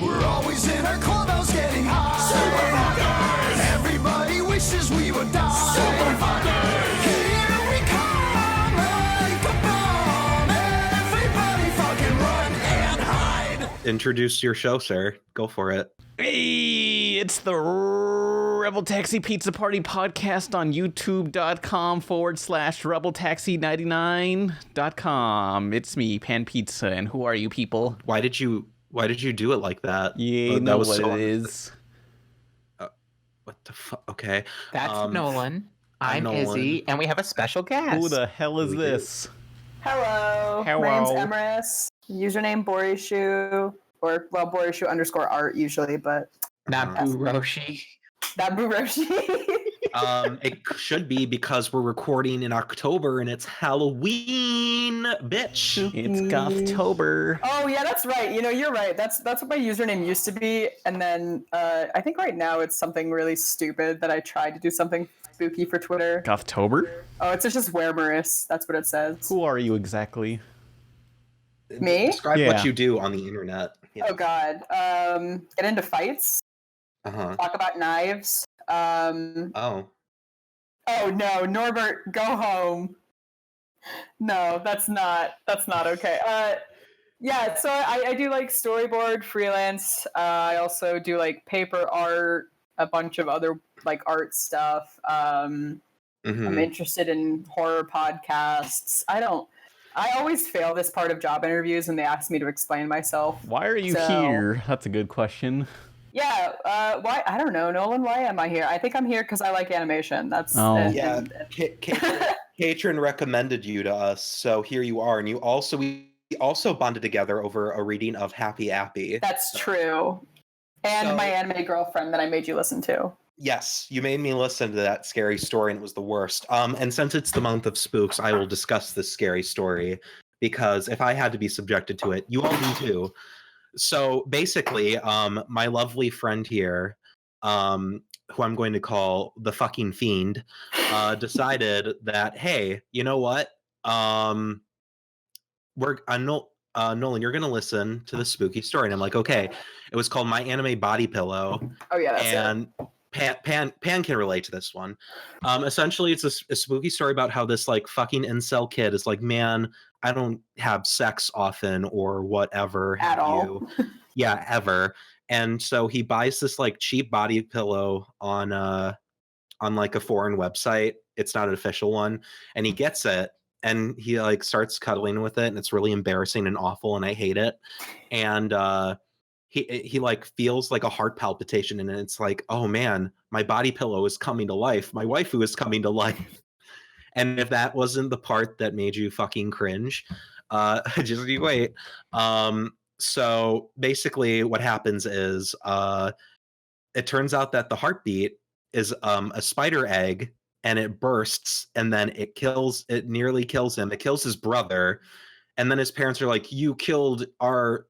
We're always in our clubhouse getting high. Super fuckers! Everybody wishes we would die. Super fuckers! Here we come like a bomb. Everybody fucking run and hide. Introduce your show, sir. Go for it. Hey, it's the Rebel Taxi Pizza Party podcast on youtube.com/rebeltaxi99.com. It's me, Pan Pizza, and who are you people? Why did you do it like that? You That know was what so- it is. What the fuck? Okay. That's Nolan. I'm Nolan. Izzy, and we have a special guest. Who the hell is We do. this? Hello. Hello. My name's Emrys. Username Borishu, or Borishu _art usually, but Nabu Roshi. that Buroshi. It should be because we're recording in October and it's Halloween, bitch. It's Gothtober. Oh yeah, that's right. You know, you're right. That's what my username used to be, and then I think right now it's something really stupid that I tried to do something spooky for Twitter. Gothtober? Oh, it's just Weremorous. That's what it says. Who are you exactly? Me? Describe Yeah. what you do on the internet. Yeah. Oh God. Get into fights. Uh-huh. Talk about knives. Oh. Oh no, Norbert, go home. No, that's not okay. Yeah, so I do like storyboard freelance. I also do like paper art, a bunch of other like art stuff. I'm interested in horror podcasts. I always fail this part of job interviews when they ask me to explain myself. Why are you So- here? That's a good question. Yeah, why? I don't know, Nolan. Why am I here? I think I'm here because I like animation. That's Yeah. Katrin recommended you to us, so here you are. And we also bonded together over a reading of Happy Appy. that's true. And So- my anime girlfriend that I made you listen to. Yes, you made me listen to that scary story, and it was the worst. And since it's the month of spooks, I will discuss this scary story because if I had to be subjected to it, you all do too. So basically, my lovely friend here, who I'm going to call the fucking fiend, decided that, hey, you know what? Nolan, you're gonna listen to the spooky story, and I'm like, okay. It was called My Anime Body Pillow, Oh yeah, that's it. and Pan can relate to this one. Essentially, it's a spooky story about how this like fucking incel kid is like, man, I don't have sex often or whatever. At have all. you. Yeah, ever. And so he buys this like cheap body pillow on like a foreign website. It's not an official one, and he gets it and he like starts cuddling with it, and it's really embarrassing and awful, and I hate it. And he like feels like a heart palpitation, and it's like, oh man, my body pillow is coming to life. My waifu is coming to life. And if that wasn't the part that made you fucking cringe, just you wait. So basically what happens is it turns out that the heartbeat is a spider egg, and it bursts, and then it nearly kills him. It kills his brother, and then his parents are like, you killed our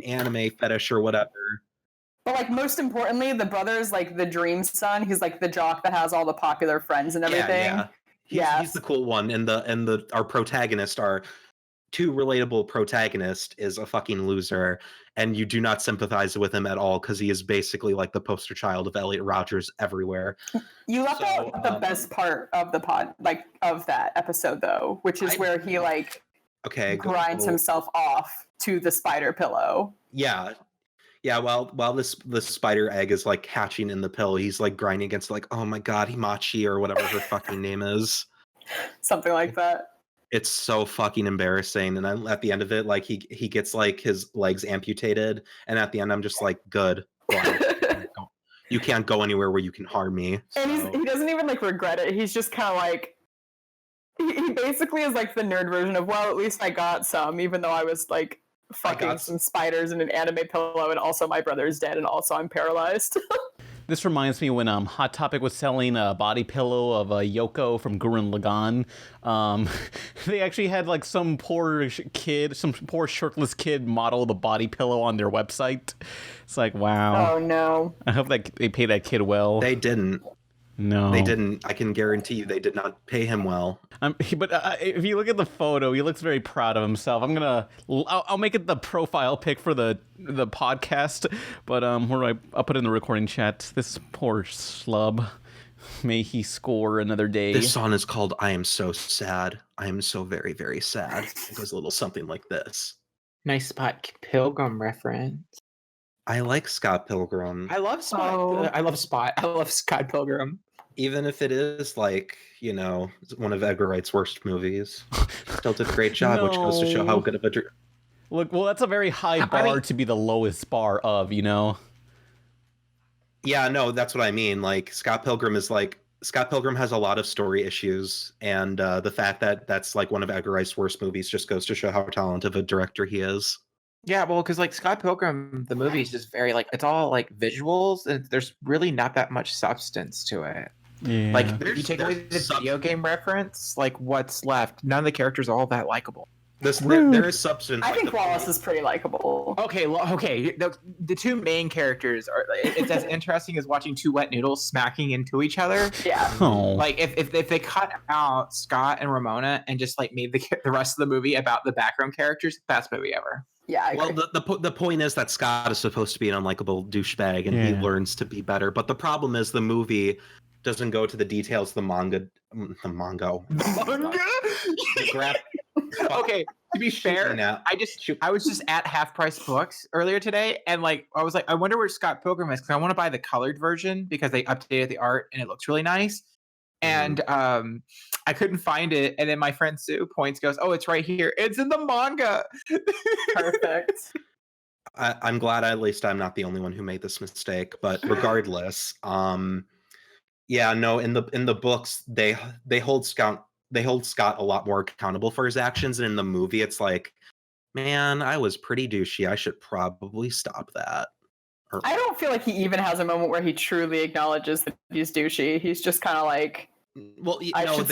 anime fetish or whatever. But like most importantly, the brother's like the dream son. He's like the jock that has all the popular friends and everything. He's the cool one, and our protagonist, our too relatable protagonist, is a fucking loser, and you do not sympathize with him at all because he is basically like the poster child of Elliot Rodgers everywhere. You left out the best part of the of that episode though, which is where he like grinds himself off to the spider pillow. Yeah. While this spider egg is like hatching in the pill, he's like grinding against like, oh my god, Himachi or whatever her fucking name is. Something like that. It's so fucking embarrassing. And then at the end of it, like he gets like his legs amputated, and at the end I'm just like, good. You can't go anywhere where you can harm me. And he doesn't even like regret it. He's just kind of like he basically is like the nerd version of, well, at least I got some, even though I was like fucking some spiders in an anime pillow, and also my brother's dead, and also I'm paralyzed. This reminds me when Hot Topic was selling a body pillow of Yoko from Gurren Lagann. They actually had like some poor shirtless kid model the body pillow on their website. It's like, wow. Oh no. I hope that they pay that kid well. They didn't. No, They didn't. I can guarantee you they did not pay him well. But if you look at the photo, he looks very proud of himself. I'll make it the profile pic for the podcast. But I'll put it in the recording chat. This poor schlub. May he score another day. This song is called "I Am So Sad." I am so very, very sad. It goes a little something like this. Nice Spot Pilgrim reference. I like Scott Pilgrim. I love Spot. Oh. I love Spot. I love Scott Pilgrim. Even if it is like, one of Edgar Wright's worst movies. Still did a great job, which goes to show how good of a Look, well, that's a very high bar to be the lowest bar of, Yeah, no, that's what I mean. Like, Scott Pilgrim has a lot of story issues, and the fact that that's like one of Edgar Wright's worst movies just goes to show how talented of a director he is. Yeah, well, because like Scott Pilgrim, the movie is just very like it's all like visuals, and there's really not that much substance to it. Yeah. Like if you take away the video game reference, like what's left? None of the characters are all that likable. There is substance. I think Wallace is pretty likable. Okay, okay. The two main characters are. It's as interesting as watching two wet noodles smacking into each other. Yeah. Oh. Like if they cut out Scott and Ramona and just like made the rest of the movie about the background characters, best movie ever. Yeah. I agree. Well, the point is that Scott is supposed to be an unlikable douchebag, and he learns to be better. But the problem is the movie doesn't go to the details of the manga. Okay, to be fair, I was just at Half Price Books earlier today, and like I was like, I wonder where Scott Pilgrim is because I want to buy the colored version because they updated the art and it looks really nice. And I couldn't find it, and then my friend Sue goes, "Oh, it's right here. It's in the manga." Perfect. I'm glad at least I'm not the only one who made this mistake. But regardless, yeah, no, in the books they hold Scott a lot more accountable for his actions, and in the movie it's like, man, I was pretty douchey. I should probably stop that. I don't feel like he even has a moment where he truly acknowledges that he's douchey. He's just kind of like, well, stop.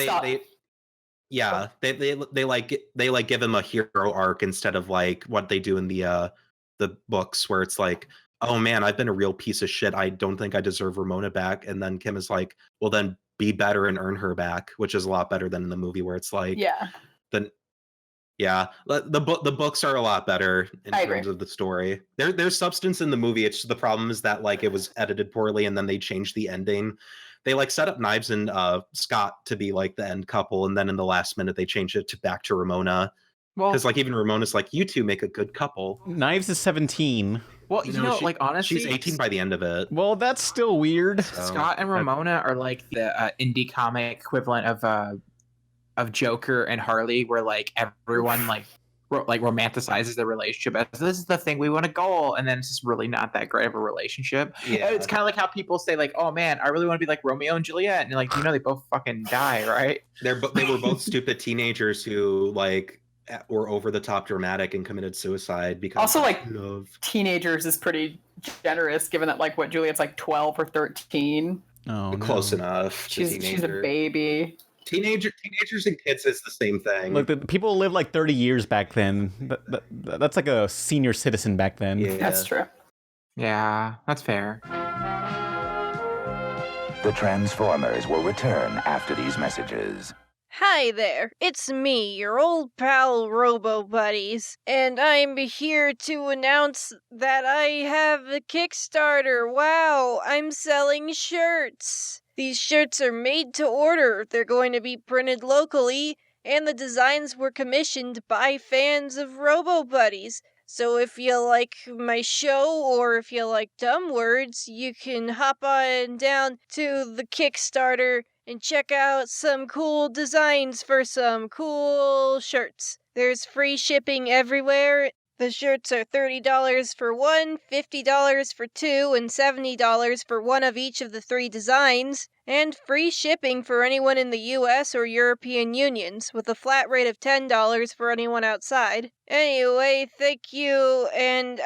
they like give him a hero arc instead of like what they do in the books where it's like, oh man, I've been a real piece of shit. I don't think I deserve Ramona back. And then Kim is like, well then be better and earn her back, which is a lot better than in the movie where it's like, the books are a lot better in terms of the story. There's substance in the movie. It's the problem is that like it was edited poorly and then they changed the ending. They like set up Knives and Scott to be like the end couple, and then in the last minute they changed it back to Ramona. Well, because like even Ramona's like, you two make a good couple. Knives is 17. Well, like honestly, she's 18 by the end of it. Well, that's still weird. So, Scott and Ramona are like the indie comic equivalent of Joker and Harley, where like everyone like romanticizes their relationship as this is the thing we want to goal, and then it's just really not that great of a relationship. Yeah, it's kind of like how people say like, oh man, I really want to be like Romeo and Juliet, and you're like, they both fucking die, right? They were both stupid teenagers who like were over the top dramatic and committed suicide because also like love. Teenagers is pretty generous given that like what Juliet's like 12 or 13. Oh, close enough. She's a baby. Teenagers and kids is the same thing. Look, the people lived like 30 years back then. That's like a senior citizen back then. Yeah. That's true. Yeah, that's fair. The Transformers will return after these messages. Hi there, it's me, your old pal RoboBuddies, and I'm here to announce that I have a Kickstarter. Wow, I'm selling shirts. These shirts are made to order. They're going to be printed locally, and the designs were commissioned by fans of RoboBuddies. So if you like my show or if you like dumb words, you can hop on down to the Kickstarter and check out some cool designs for some cool shirts. There's free shipping everywhere. The shirts are $30 for one, $50 for two, and $70 for one of each of the three designs, and free shipping for anyone in the US or European Unions, with a flat rate of $10 for anyone outside. Anyway, thank you, and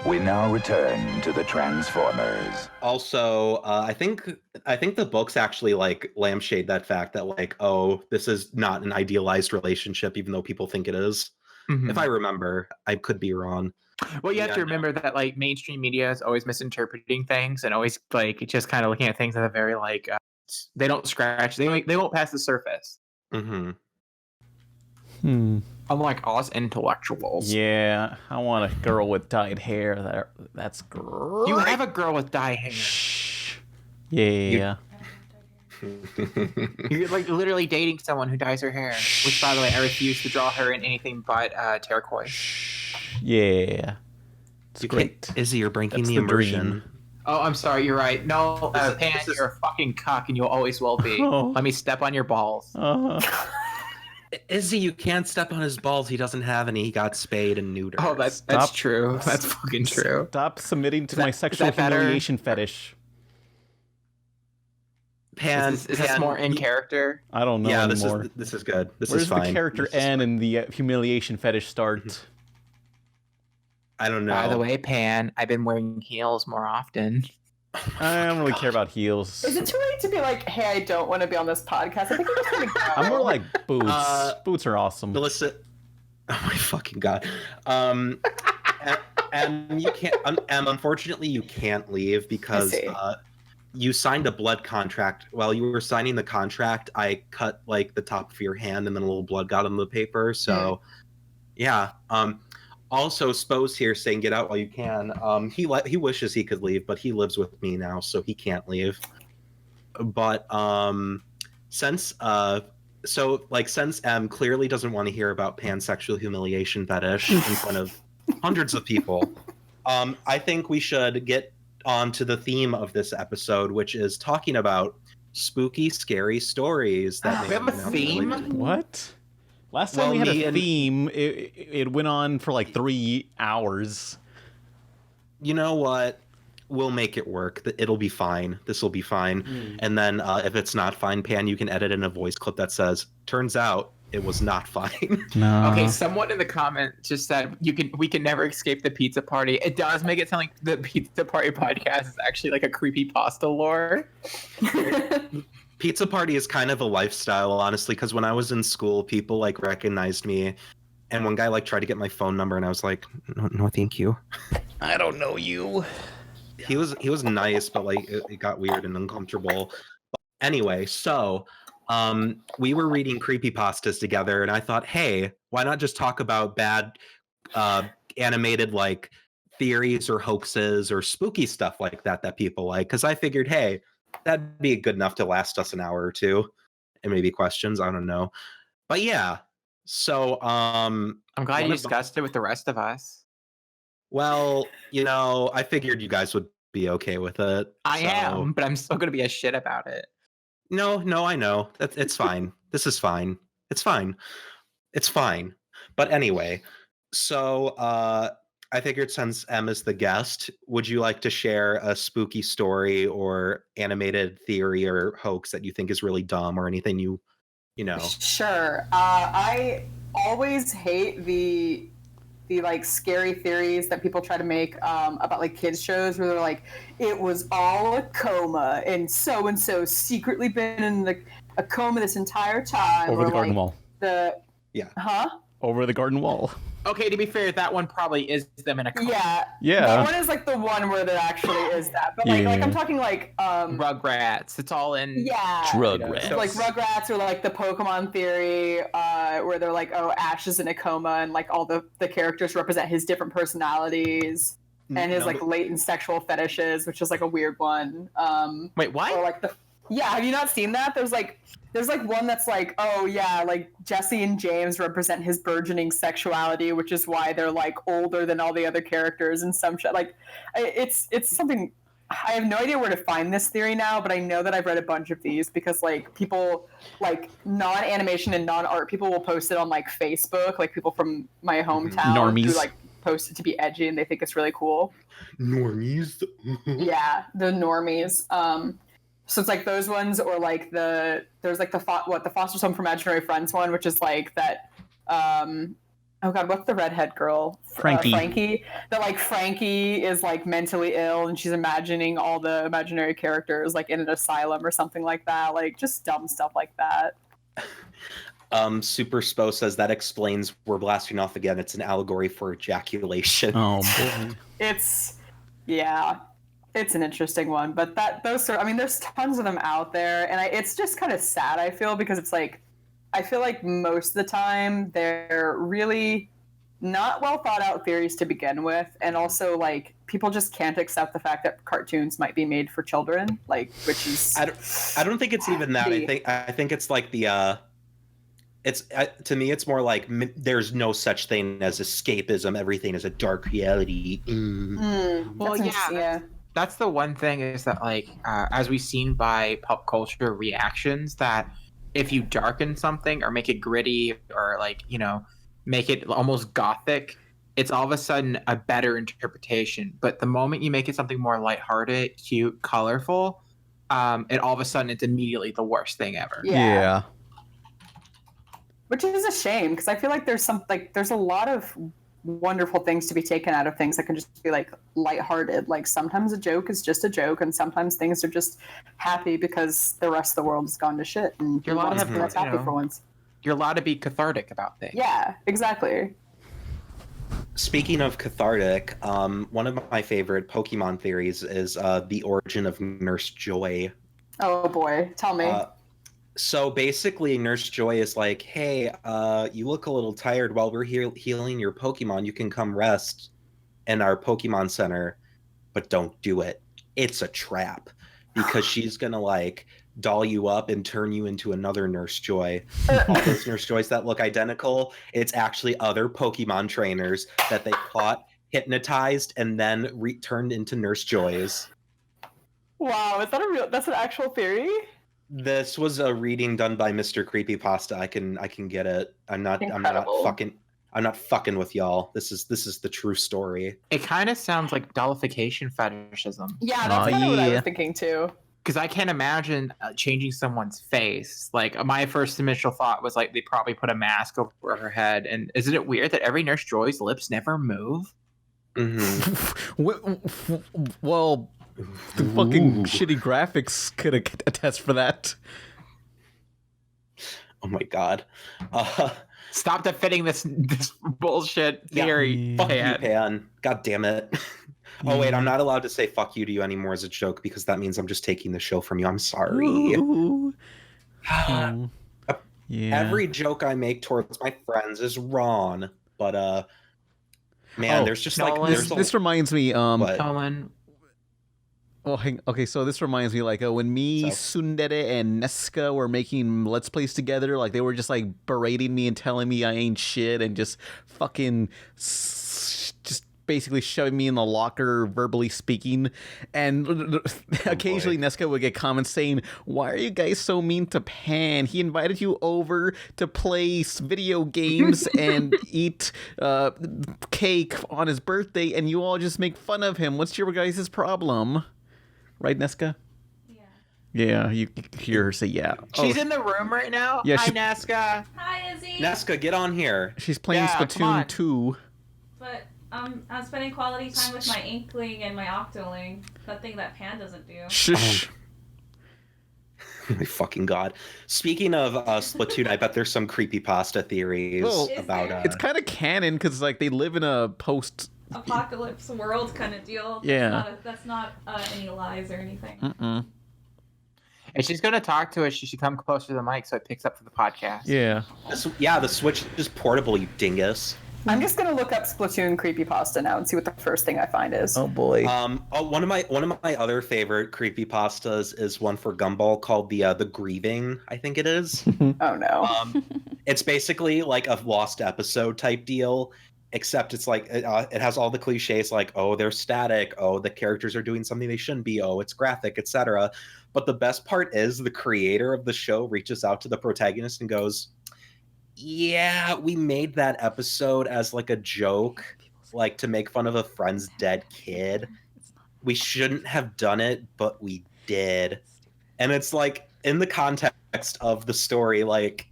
We now return to the Transformers. Also, I think the books actually like lampshade that fact that like, oh, this is not an idealized relationship, even though people think it is. Mhm. If I remember, I could be wrong. Well, you have Yeah, to no. remember that like mainstream media is always misinterpreting things and always like just kind of looking at things at a very like they don't scratch, they won't pass the surface. Mm-hmm. Unlike us intellectuals. Yeah, I want a girl with dyed hair. That's great. You have a girl with dye hair. Shh. Yeah. You're like literally dating someone who dyes her hair. Which, by the way, I refuse to draw her in anything but turquoise. Yeah. It's You great. can't, Izzy, you're breaking That's the the immersion. dream. Oh, I'm sorry. You're right. No, This is- Pan, this is- you're a fucking cuck, and you'll always will be. Oh. Let me step on your balls. Izzy, you can't step on his balls. He doesn't have any. He got spayed and neutered. Oh, that's Stop. true. That's fucking true. Stop submitting to Is that- my is sexual that better? humiliation fetish. Pan. Is this Pan, more in character? I don't know Yeah, anymore. this is good. This Where's is fine. the character This is N fine. and the humiliation fetish start? I don't know. By the way, Pan, I've been wearing heels more often. I don't really care about heels. Is it too late to be like, hey, I don't want to be on this podcast? I think I'm just gonna go. I'm more like boots. Boots are awesome. Melissa. Oh my fucking god. And you can't. And unfortunately, you can't leave because see. you signed a blood contract. While you were signing the contract, I cut like the top of your hand, and then a little blood got on the paper. So, yeah. Also, Spo's here saying get out while you can. He wishes he could leave, but he lives with me now, so he can't leave. But since since M clearly doesn't want to hear about pansexual humiliation fetish in front of hundreds of people, I think we should get on to the theme of this episode, which is talking about spooky, scary stories that We have a theme? What? Last time Well, we had me a and- theme, it went on for like 3 hours. You know what? We'll make it work. It'll be fine. This will be fine. And then if it's not fine, Pan, you can edit in a voice clip that says, "Turns out it was not fine." No. Okay, someone in the comment just said we can never escape the pizza party. It does make it sound like the pizza party podcast is actually like a creepy pasta lore. Pizza party is kind of a lifestyle, honestly, because when I was in school, people like recognized me, and one guy like tried to get my phone number, and I was like, no thank you. I don't know you. He was nice, but like it got weird and uncomfortable. But anyway, so we were reading creepypastas together, and I thought, hey, why not just talk about bad animated like theories or hoaxes or spooky stuff like that people like? Because I figured, hey, that'd be good enough to last us an hour or two, and maybe questions. I don't know, but yeah. So I'm glad one you of the- discussed it with the rest of us. well, I figured you guys would be okay with it. I so- am, but I'm still gonna be a shit about it. No, I know. It's fine. This is fine. It's fine. It's fine. But anyway, so I figured since M is the guest, would you like to share a spooky story or animated theory or hoax that you think is really dumb or anything you know? Sure. I always hate the like scary theories that people try to make about like kids shows where they're like, it was all a coma and so secretly been in a coma this entire time. Over or, the garden like, wall. Yeah. Huh? Over the garden wall. Okay, to be fair, that one probably is them in a coma. Yeah. Yeah. That one is like the one where there actually is that. But like Yeah. I'm talking like Rugrats. It's all in. yeah. Rugrats. Like Rugrats or like the Pokemon theory, where they're like, oh, Ash is in a coma and like all the characters represent his different personalities and his like latent sexual fetishes, which is like a weird one. Wait, what? Or like have you not seen that? There's one that's like, oh yeah, like Jesse and James represent his burgeoning sexuality, which is why they're like older than all the other characters and some shit. Like, it's something. I have no idea where to find this theory now, but I know that I've read a bunch of these because like people, like non-animation and non-art people will post it on like Facebook, like people from my hometown Normies. who like post it to be edgy and they think it's really cool. Normies. Yeah, the normies. So it's like those ones, or like there's like the Foster Home for Imaginary Friends one, which is like that. Oh god, what's the redhead girl? Frankie. Frankie. That like Frankie is like mentally ill and she's imagining all the imaginary characters like in an asylum or something like that. Like just dumb stuff like that. Super Spo says that explains we're blasting off again. It's an allegory for ejaculation. Oh boy. It's an interesting one, but there's tons of them out there, and it's just kind of sad, I feel, because it's like, I feel like most of the time they're really not well thought out theories to begin with, and also like people just can't accept the fact that cartoons might be made for children, like, which is I don't think it's even that. I think it's like the to me it's more like there's no such thing as escapism. Everything is a dark reality. Well, yeah. That's the one thing is that, like, as we've seen by pop culture reactions, that if you darken something or make it gritty or, like, you know, make it almost gothic, it's all of a sudden a better interpretation. But the moment you make it something more lighthearted, cute, colorful, it all of a sudden it's immediately the worst thing ever. Yeah. Which is a shame, because I feel like there's a lot of wonderful things to be taken out of things that can just be like lighthearted. Like sometimes a joke is just a joke, and sometimes things are just happy because the rest of the world has gone to shit, and You're allowed to have, that's happy for once. You're allowed to be cathartic about things. Yeah, exactly. Speaking of cathartic, one of my favorite Pokemon theories is the origin of Nurse Joy. Oh boy, tell me. So basically, Nurse Joy is like, hey, you look a little tired. While we're here healing your Pokemon, you can come rest in our Pokemon Center, but don't do it. It's a trap, because she's going to, like, doll you up and turn you into another Nurse Joy. All those Nurse Joys that look identical, it's actually other Pokemon trainers that they caught, hypnotized, and then turned into Nurse Joys. Wow, that's an actual theory? This was a reading done by Mr. Creepypasta. I can get it. I'm not fucking with y'all. This is the true story. It kind of sounds like dollification fetishism. Yeah, that's kind of what I was thinking too. Because I can't imagine changing someone's face. Like, my first initial thought was like they probably put a mask over her head. And isn't it weird that every Nurse Joy's lips never move? Mm-hmm. Well, the fucking shitty graphics could attest for that. Oh my god. Stop defending this bullshit theory. Yeah, fuck you, Pan. God damn it. Oh wait, I'm not allowed to say fuck you to you anymore as a joke, because that means I'm just taking the show from you. I'm sorry. Every joke I make towards my friends is wrong, but man, there's just Nolan, like this reminds me Nolan. Well, okay, so this reminds me, like, when me, Sundere, and Neska were making Let's Plays together, like, they were just, like, berating me and telling me I ain't shit and just fucking just basically shoving me in the locker, verbally speaking. And occasionally Neska would get comments saying, why are you guys so mean to Pan? He invited you over to play video games and eat cake on his birthday, and you all just make fun of him. What's your guys' problem? Right, Neska? Yeah, you hear her say yeah. She's in the room right now? Yeah, Hi, Neska. Hi, Izzy. Neska, get on here. She's playing Splatoon 2. But I'm spending quality time with my Inkling and my Octoling. That thing that Pan doesn't do. Shush. Oh my fucking god. Speaking of Splatoon, I bet there's some creepypasta theories about... it's kind of canon, because, like, they live in a apocalypse world kind of deal. Yeah. That's not any lies or anything. If she's going to talk to us, she should come closer to the mic so it picks up for the podcast. Yeah. The Switch is portable, you dingus. I'm just gonna look up Splatoon creepypasta now and see what the first thing I find is. Oh boy. One of my other favorite creepypastas is one for Gumball called the Grieving, I think it is. Oh no. It's basically like a lost episode type deal, except it's like it has all the cliches like, oh, they're static, oh, the characters are doing something they shouldn't be, oh, it's graphic, etc. But the best part is the creator of the show reaches out to the protagonist and goes, yeah, we made that episode as like a joke, like to make fun of a friend's dead kid. We shouldn't have done it, but we did. And it's like, in the context of the story, like,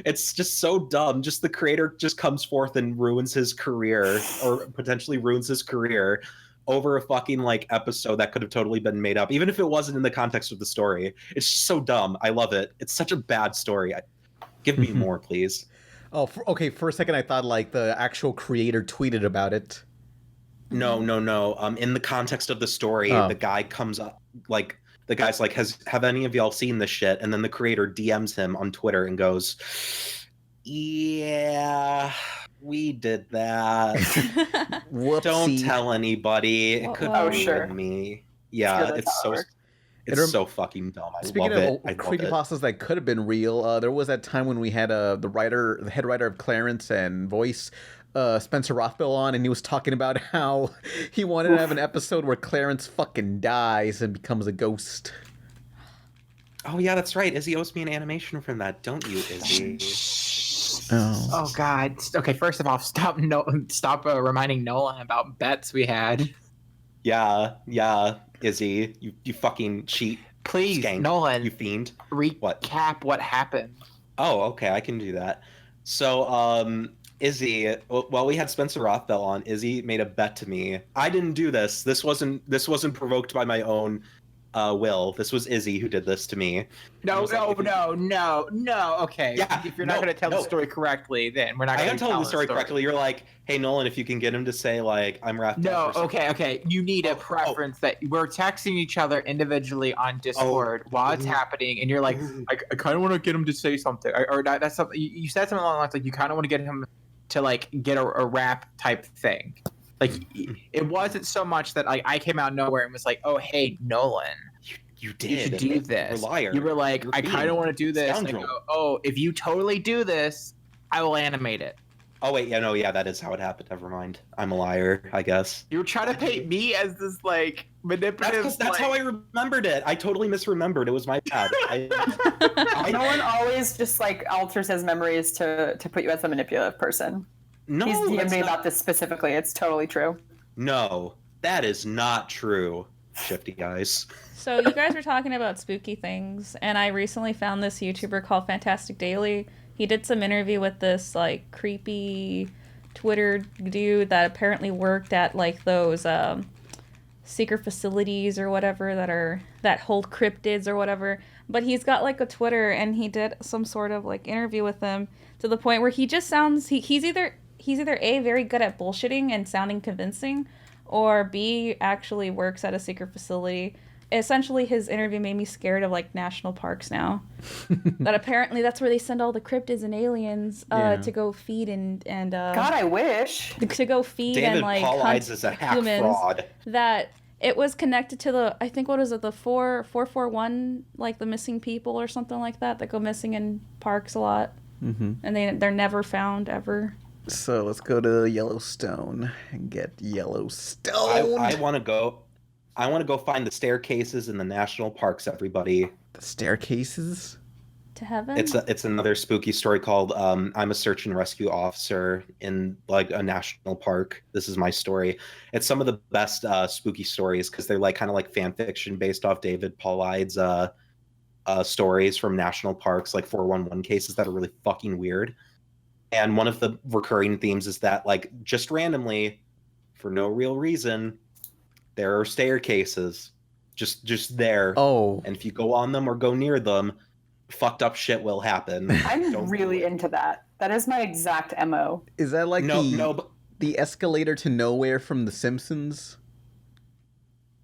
it's just so dumb. Just the creator just comes forth and ruins his career, or potentially ruins his career, over a fucking like episode that could have totally been made up, even if it wasn't in the context of the story. It's just so dumb. I love it. It's such a bad story. Give me more, please. Oh, okay. For a second, I thought like the actual creator tweeted about it. No. In the context of the story, Oh. the guy comes up, like, the guy's like, have any of y'all seen this shit? And then the creator DMs him on Twitter and goes, yeah, we did that. Whoopsie. Don't tell anybody. It could Oh, ruin sure. me. Yeah, Sure, that's how it works. it's so fucking dumb. I Speaking love of it. I love it. creepypastas that could have been real, there was that time when we had the head writer of Clarence and Voice, Spencer Rothbell on, and he was talking about how he wanted to have an episode where Clarence fucking dies and becomes a ghost. Oh yeah, that's right. Izzy owes me an animation from that, don't you, Izzy? Oh. Oh God. Okay, first of all, stop reminding Nolan about bets we had. Yeah, Izzy, you fucking cheat. Please, Skank, Nolan, you fiend. recap what happened. Oh, okay, I can do that. So, Izzy, while we had Spencer Rothbell on, Izzy made a bet to me. I didn't do this. This wasn't provoked by my own will. This was Izzy who did this to me. No. Okay. Yeah, if you're not going to tell the story correctly, then we're not I going am to telling the story correctly. You're like, hey Nolan, if you can get him to say like, I'm wrapped No, up. or something. okay. You need a preference that we're texting each other individually on Discord while it's happening, and you're like, I kind of want to get him to say something, or that's something. You said something along the lines like you kind of want to get him to like get a rap type thing. Like it wasn't so much that like I came out of nowhere and was like, oh hey Nolan. You did. You should do this. You're a liar. You were like, I kind of want to do this. And I Scoundrel. go, oh, if you totally do this, I will animate it. Oh wait, yeah, that is how it happened. Never mind. I'm a liar, I guess. You were trying to paint me as this like manipulative. That's how I remembered it. I totally misremembered. It was my bad. Nolan always just like alters his memories to put you as a manipulative person. No, He's DM'd that's me not- about this specifically. It's totally true. No, that is not true. Shifty guys. So you guys were talking about spooky things, and I recently found this YouTuber called Fantastic Daily. He did some interview with this like creepy Twitter dude that apparently worked at like those secret facilities or whatever that hold cryptids or whatever. But he's got like a Twitter, and he did some sort of like interview with them to the point where he just sounds he's either A, very good at bullshitting and sounding convincing, or B, actually works at a secret facility. Essentially, his interview made me scared of like national parks now. That apparently that's where they send all the cryptids and aliens to go feed and God, I wish. to go feed David and like Paulides hunt is a hack humans. fraud. That it was connected to the, I think, what is it, the 441, like the missing people or something like that go missing in parks a lot, and they're never found ever. So let's go to Yellowstone and get Yellowstone. I want to go. I want to go find the staircases in the national parks. Everybody. The staircases? To heaven? It's another spooky story called I'm a search and rescue officer in like a national park. This is my story. It's some of the best spooky stories because they're like kind of like fan fiction based off David Paulides stories from national parks, like 411 cases that are really fucking weird. And one of the recurring themes is that like just randomly, for no real reason, there are staircases just there. Oh. And if you go on them or go near them, fucked up shit will happen. I'm Don't really do it. into that. That is my exact MO. Is that like but the escalator to nowhere from The Simpsons?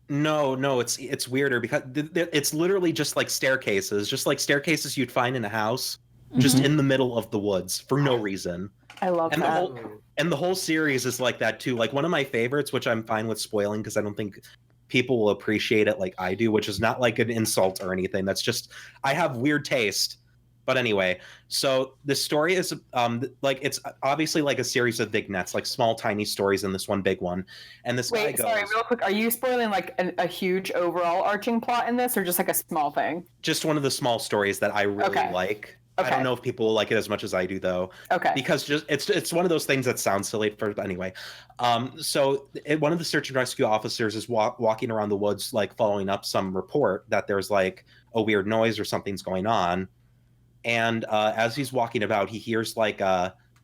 no, it's weirder because it's literally just like staircases you'd find in a house, just in the middle of the woods for no reason. I love And that. the whole series is like that too. Like one of my favorites, which I'm fine with spoiling because I don't think people will appreciate it like I do, which is not like an insult or anything. That's just I have weird taste. But anyway, so this story is like it's obviously like a series of vignettes, like small tiny stories in this one big one. And this guy Wait, goes, sorry, real quick. Are you spoiling like a huge overall arching plot in this, or just like a small thing? just one of the small stories that I really like. I Okay. don't know if people will like it as much as I do though. Okay. Because just it's one of those things that sounds silly but anyway. So one of the search and rescue officers is walking around the woods like following up some report that there's like a weird noise or something's going on. And as he's walking about, he hears like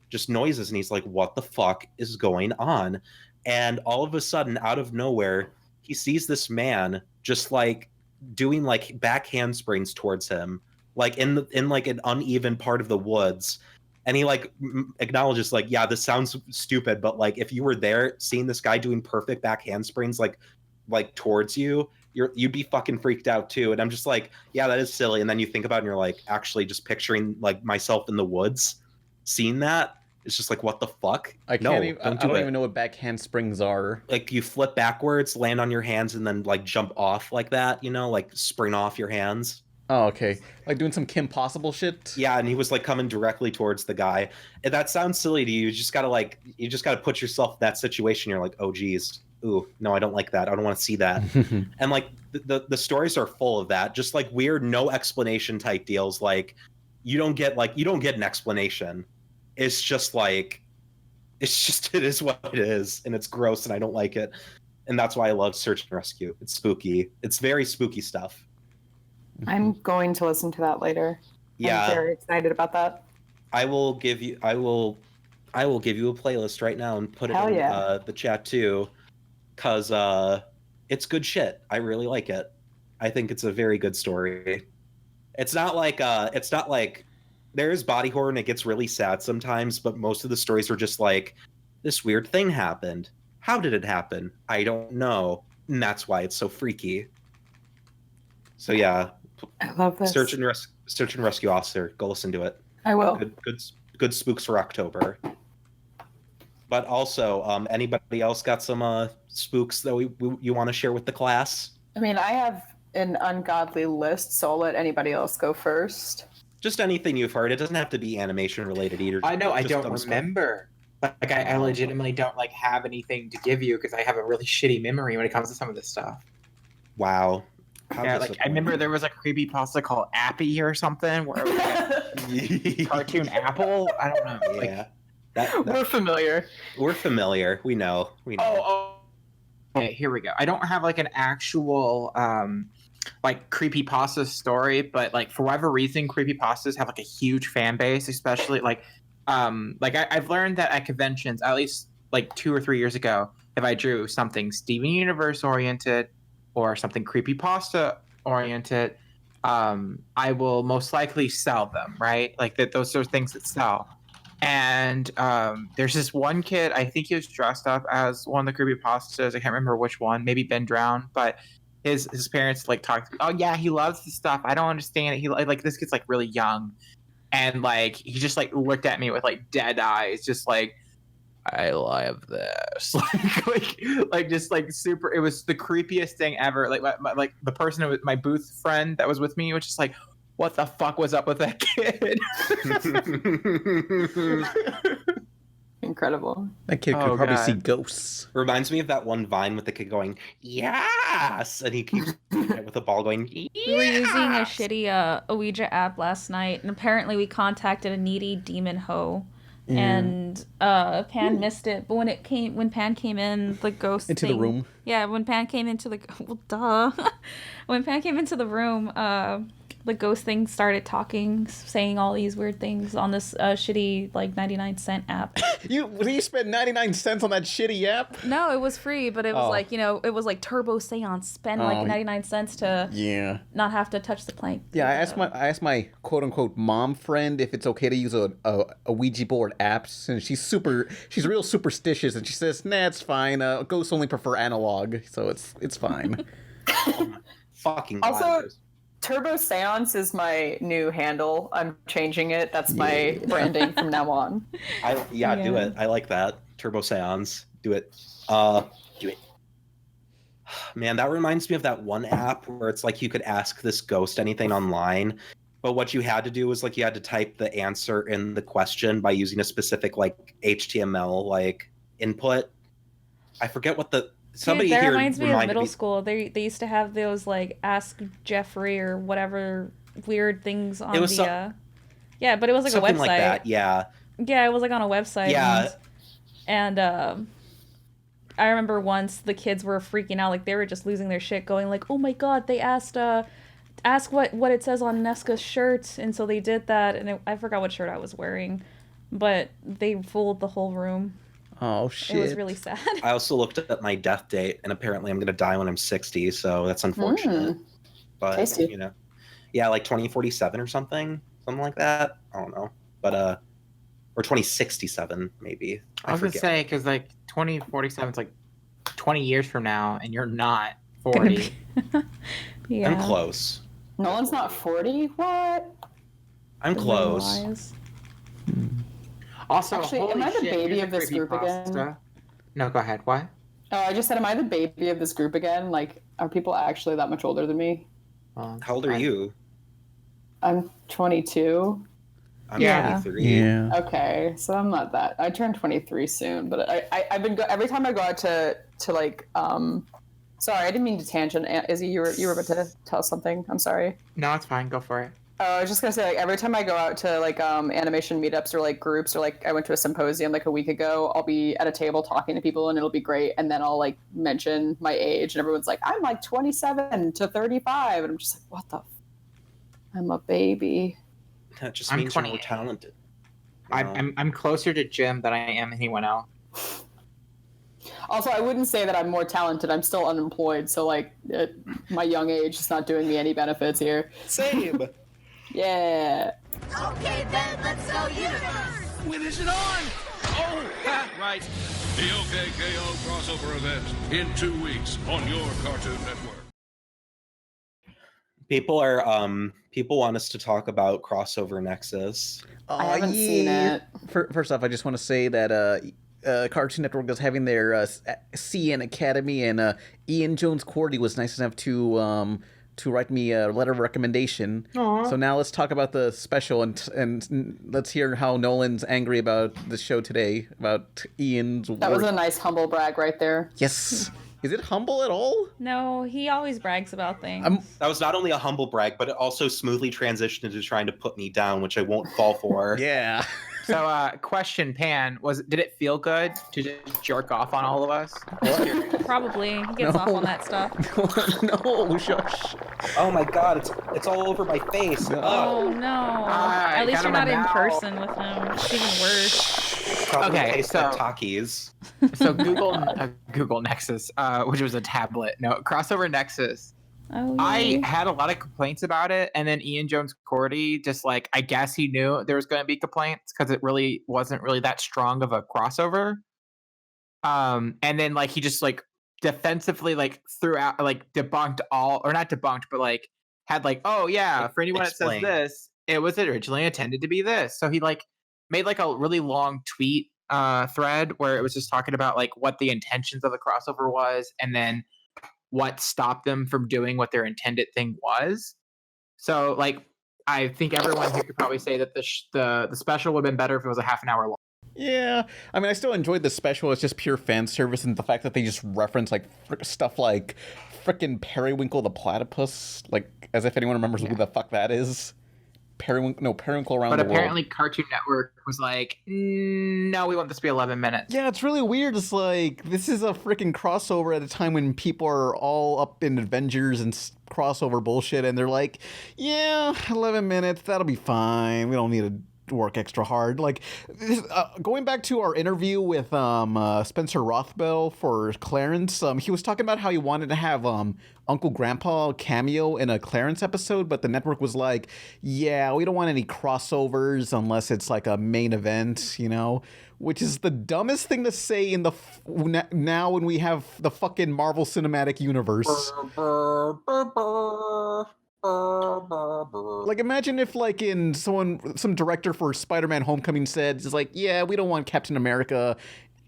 just noises and he's like, what the fuck is going on? And all of a sudden, out of nowhere, he sees this man just like doing like back handsprings towards him, like in like an uneven part of the woods, and he like acknowledges like, yeah, this sounds stupid, but like if you were there seeing this guy doing perfect back handsprings like towards you, you'd be fucking freaked out too. And I'm just like, yeah, that is silly. And then you think about it and you're like, actually just picturing like myself in the woods seeing that, it's just like, what the fuck? I don't even know what back handsprings are. Like you flip backwards, land on your hands, and then like jump off like that, like spring off your hands. Oh, okay. Like doing some Kim Possible shit? Yeah, and he was like coming directly towards the guy. And that sounds silly to you. You just gotta put yourself in that situation. You're like, oh geez. Ooh, no, I don't like that. I don't want to see that. And like the stories are full of that. Just like weird, no explanation type deals. Like you don't get an explanation. It's just like, it is what it is, and it's gross, and I don't like it. And that's why I love Search and Rescue. It's spooky. It's very spooky stuff. I'm going to listen to that later. Yeah, I'm very excited about that. I will give you a playlist right now and put it in the chat too, because it's good shit. I really like it. I think it's a very good story. It's not like there's body horror and it gets really sad sometimes, but most of the stories are just like, this weird thing happened. How did it happen? I don't know. And that's why it's so freaky. So yeah. I love this. Search and Rescue Officer. Go listen to it. I will. Good spooks for October. But also, anybody else got some spooks that you want to share with the class? I mean, I have an ungodly list, so I'll let anybody else go first. Just anything you've heard. It doesn't have to be animation related either. I know, I don't remember. Like, I legitimately don't like have anything to give you because I have a really shitty memory when it comes to some of this stuff. Wow. Yeah, like I remember there was a creepypasta called Appy or something where it was like cartoon apple. I don't know. Yeah. We're familiar. We're familiar. We know. Oh. Okay, here we go. I don't have like an actual like creepypasta story, but like for whatever reason, creepypastas have like a huge fan base, especially like I've learned that at conventions, at least like 2 or 3 years ago, if I drew something Steven Universe oriented or something creepypasta oriented, I will most likely sell them, right? Like those are things that sell. And there's this one kid, I think he was dressed up as one of the creepypastas. I can't remember which one, maybe Ben Drown, but his parents like talked, oh yeah, he loves this stuff. I don't understand it. He like this kid's like really young. And like he just like looked at me with like dead eyes, just like, I love this. like just like super. It was the creepiest thing ever. Like like the person who was my booth friend that was with me was just like, what the fuck was up with that kid? Incredible. That kid could probably see ghosts. Reminds me of that one Vine with the kid going, yes! And he keeps with the ball going, yes! We were using a shitty Ouija app last night, and apparently we contacted a needy demon hoe. And Pan missed it, but when Pan came in, the ghost into the room. Yeah, when Pan came into the when Pan came into the room, the ghost thing started talking, saying all these weird things on this shitty like 99-cent app. You spent 99 cents on that shitty app? No, it was free, but it was like, it was like Turbo Seance. Spend like 99 cents to not have to touch the plank. Yeah, I asked my quote unquote mom friend if it's okay to use a Ouija board app, and she's real superstitious, and she says, nah, it's fine. Ghosts only prefer analog, so it's fine. Fucking also, God. Turbo Seance is my new handle. I'm changing it. That's my branding from now on. Do it. I like that. Turbo Seance. Do it. Do it. Man, that reminds me of that one app where it's like you could ask this ghost anything online, but what you had to do was like you had to type the answer in the question by using a specific like HTML like input. I forget what that reminds me of middle school. They used to have those like Ask Jeffrey or whatever weird things on but it was like a website. Something like that, yeah. Yeah, it was like on a website. Yeah. And I remember once the kids were freaking out, like they were just losing their shit, going like, "Oh my god!" They asked, "Ask what it says on Nesca's shirt," and so they did that, and I forgot what shirt I was wearing, but they fooled the whole room. Oh shit! It was really sad. I also looked at my death date, and apparently I'm gonna die when I'm 60, so that's unfortunate. But Tasty. Yeah, like 2047 or something like that. I don't know, but or 2067 maybe. I was gonna forget. say because like 2047 is like 20 years from now, and you're not Gonna 40. Yeah. I'm close. Nolan's not 40? What? I'm The close. lies. Also, Actually, holy am I the shit, baby here's of a this group again? creepypasta. No, go ahead. What? Oh, I just said, am I the baby of this group again? Like, are people actually that much older than me? How old are you? I'm 22. I'm Yeah. 23. Okay, so I'm not that. I turn 23 soon, but I've been every time I go out to like Sorry, I didn't mean to tangent. Izzy, you were about to tell something. I'm sorry. No, it's fine. Go for it. I was just gonna say, like, every time I go out to like animation meetups or like groups, or like I went to a symposium like a week ago, I'll be at a table talking to people and it'll be great, and then I'll like mention my age and everyone's like, I'm like 27 to 35, and I'm just like, what the? I'm a baby. That just I'm means you're more 28. talented. I'm closer to Jim than I am anyone else. Also, I wouldn't say that I'm more talented. I'm still unemployed, so like my young age is not doing me any benefits here. Same. Yeah. Okay, then, let's go universe! When is it on? Oh, right. The OKKO crossover event in 2 weeks on your Cartoon Network. People want us to talk about crossover Nexus. I haven't seen it. First off, I just want to say that Cartoon Network is having their CN Academy, and Ian Jones Cordy was nice enough to write me a letter of recommendation. Aww. So now let's talk about the special, and let's hear how Nolan's angry about the show today, about Ian's That was a nice humble brag right there. Yes. Is it humble at all? No, he always brags about things. That was not only a humble brag, but it also smoothly transitioned into trying to put me down, which I won't fall for. Yeah. So, question, Pan, did it feel good to just jerk off on all of us? Probably. He gets off on that stuff. No, shush. Oh my god, it's all over my face. Oh no. I At least got you're him not in now. person with him. It's even worse. Probably Okay, tastes so- like Takis. So Google Nexus, which was a tablet. No, crossover Nexus. Oh, I yay. had a lot of complaints about it, and then Ian Jones Cordy just like, I guess he knew there was going to be complaints because it really wasn't really that strong of a crossover. And then like he just like defensively like threw out like debunked all, or not debunked, but like had like, oh yeah, for anyone that Explain. says this, it was originally intended to be this. So he like made like a really long tweet thread where it was just talking about like what the intentions of the crossover was, and then what stopped them from doing what their intended thing was. So like I think everyone here could probably say that the special would have been better if it was a half an hour long. Yeah, I mean, I still enjoyed the special. It's just pure fan service, and the fact that they just reference like stuff like frickin' Periwinkle the platypus, like as if anyone remembers who the fuck that is. Periwinkle around But the world. apparently Cartoon Network was like, no, we want this to be 11 minutes. Yeah, it's really weird. It's like, this is a freaking crossover at a time when people are all up in Avengers and crossover bullshit, and they're like, yeah, 11 minutes, that'll be fine. We don't need to work extra hard. Like, going back to our interview with Spencer Rothbell for Clarence, he was talking about how he wanted to have Uncle Grandpa cameo in a Clarence episode, but the network was like, yeah, we don't want any crossovers unless it's like a main event, you know? Which is the dumbest thing to say in the now when we have the fucking Marvel Cinematic Universe. Like, imagine if, like, some director for Spider-Man Homecoming said, it's like, yeah, we don't want Captain America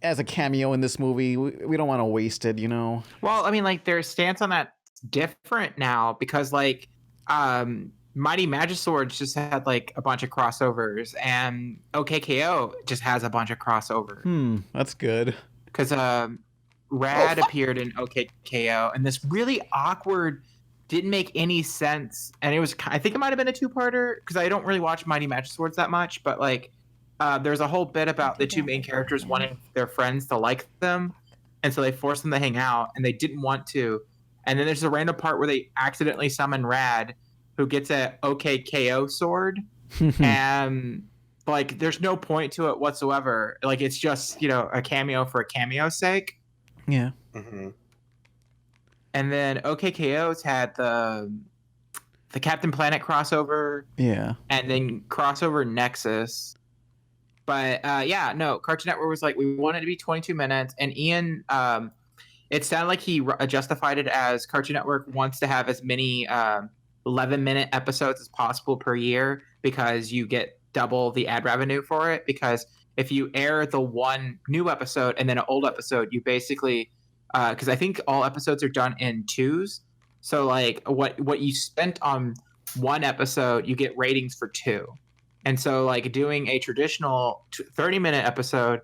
as a cameo in this movie. We don't want to waste it, you know? Well, I mean, like, their stance on that's different now because, like, Mighty Magiswords just had, like, a bunch of crossovers, and OKKO just has a bunch of crossovers. That's good. Because Rad appeared in OKKO, and this really awkward, didn't make any sense, and it was, I think it might have been a two-parter, because I don't really watch Mighty Magiswords that much, but, like, there's a whole bit about the two main characters wanting their friends to like them, and so they forced them to hang out, and they didn't want to. And then there's a random part where they accidentally summon Rad, who gets a OKKO sword, and like there's no point to it whatsoever. Like it's just, you know, a cameo for a cameo's sake. Yeah. Mm-hmm. And then OKKO's had the the Captain Planet crossover. Yeah. And then crossover Nexus. But yeah, no, Cartoon Network was like, we want it to be 22 minutes. And Ian, it sounded like he justified it as Cartoon Network wants to have as many 11-minute episodes as possible per year because you get double the ad revenue for it. Because if you air the one new episode and then an old episode, you basically, because I think all episodes are done in twos. So like what you spent on one episode, you get ratings for two. And so like doing a traditional 30-minute episode,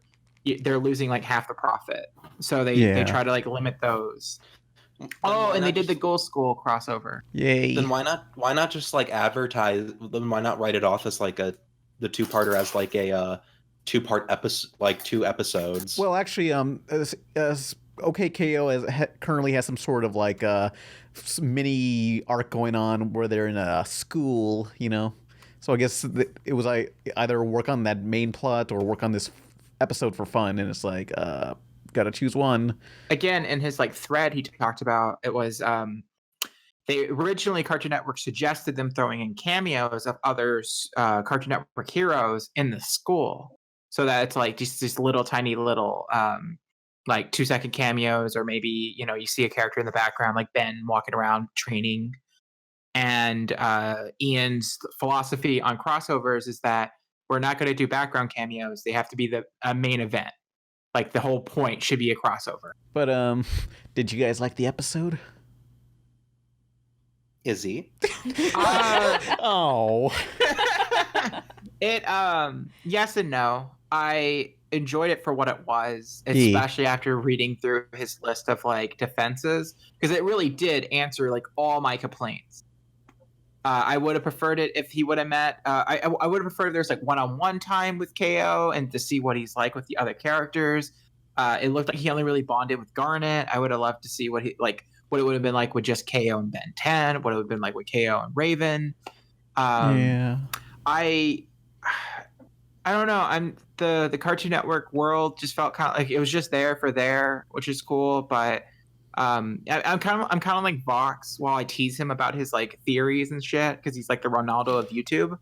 they're losing like half the profit. So they try to like limit those. Oh, and they did the Ghost School crossover. Yay. Then why not just like advertise? Then why not write it off as like the two-parter as like a two-part episode, like 2 episodes? Well, actually, as OKKO currently has some sort of like mini arc going on where they're in a school, you know. So I guess it was either work on that main plot or work on this episode for fun, and it's like gotta choose one. Again, in his like thread, he talked about it was they originally Cartoon Network suggested them throwing in cameos of other Cartoon Network heroes in the school, so that it's like just these little tiny little like 2-second cameos, or maybe you see a character in the background like Ben walking around training. And Ian's philosophy on crossovers is that we're not going to do background cameos. They have to be the main event. Like the whole point should be a crossover. But did you guys like the episode? Izzy? Oh. It yes and no. I enjoyed it for what it was, especially after reading through his list of like defenses, because it really did answer like all my complaints. I would have preferred it if he would have met. I would have preferred if there's like one-on-one time with KO and to see what he's like with the other characters. It looked like he only really bonded with Garnet. I would have loved to see what it would have been like with just KO and Ben 10. What it would have been like with KO and Raven. Yeah. I don't know. The Cartoon Network world just felt kind of like it was just there, which is cool, but. I'm kind of like Vox while I tease him about his like theories and shit because he's like the Ronaldo of YouTube.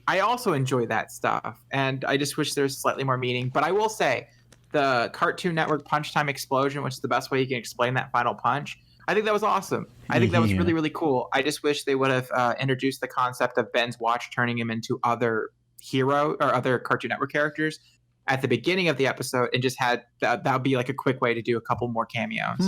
I also enjoy that stuff, and I just wish there's slightly more meaning. But I will say, the Cartoon Network Punch Time Explosion, which is the best way you can explain that final punch, I think that was awesome. I think that was really, really cool. I just wish they would have introduced the concept of Ben's watch turning him into other hero or other Cartoon Network characters at the beginning of the episode, and just had that would be like a quick way to do a couple more cameos.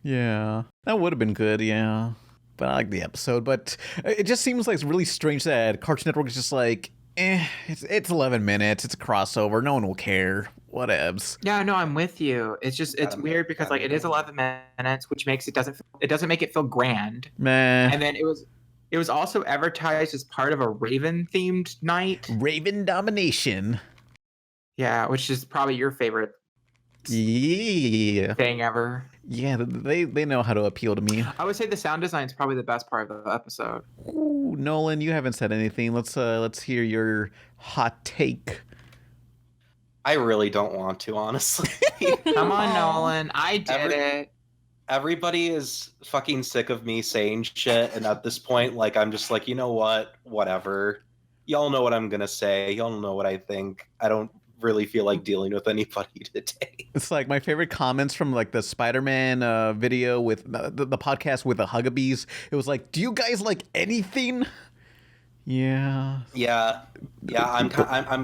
Yeah, that would have been good. Yeah, but I like the episode. But it just seems like it's really strange that Cartoon Network is just like, it's 11 minutes, it's a crossover, no one will care, whatevs. Yeah, no, I'm with you. It's just it's weird because like it is 11 minutes, which makes it doesn't make it feel grand. Meh. And then it was also advertised as part of a Raven themed night. Raven Domination. Yeah, which is probably your favorite thing ever. Yeah, they know how to appeal to me. I would say the sound design is probably the best part of the episode. Ooh, Nolan, you haven't said anything. Let's hear your hot take. I really don't want to, honestly. Come on, Nolan. I did it. Everybody is fucking sick of me saying shit, and at this point, like, I'm just like, you know what? Whatever. Y'all know what I'm gonna say. Y'all know what I think. I don't really feel like dealing with anybody today. It's like my favorite comments from like the Spider-Man video with the podcast with the Huggabees. It was like, do you guys like anything? Yeah. I'm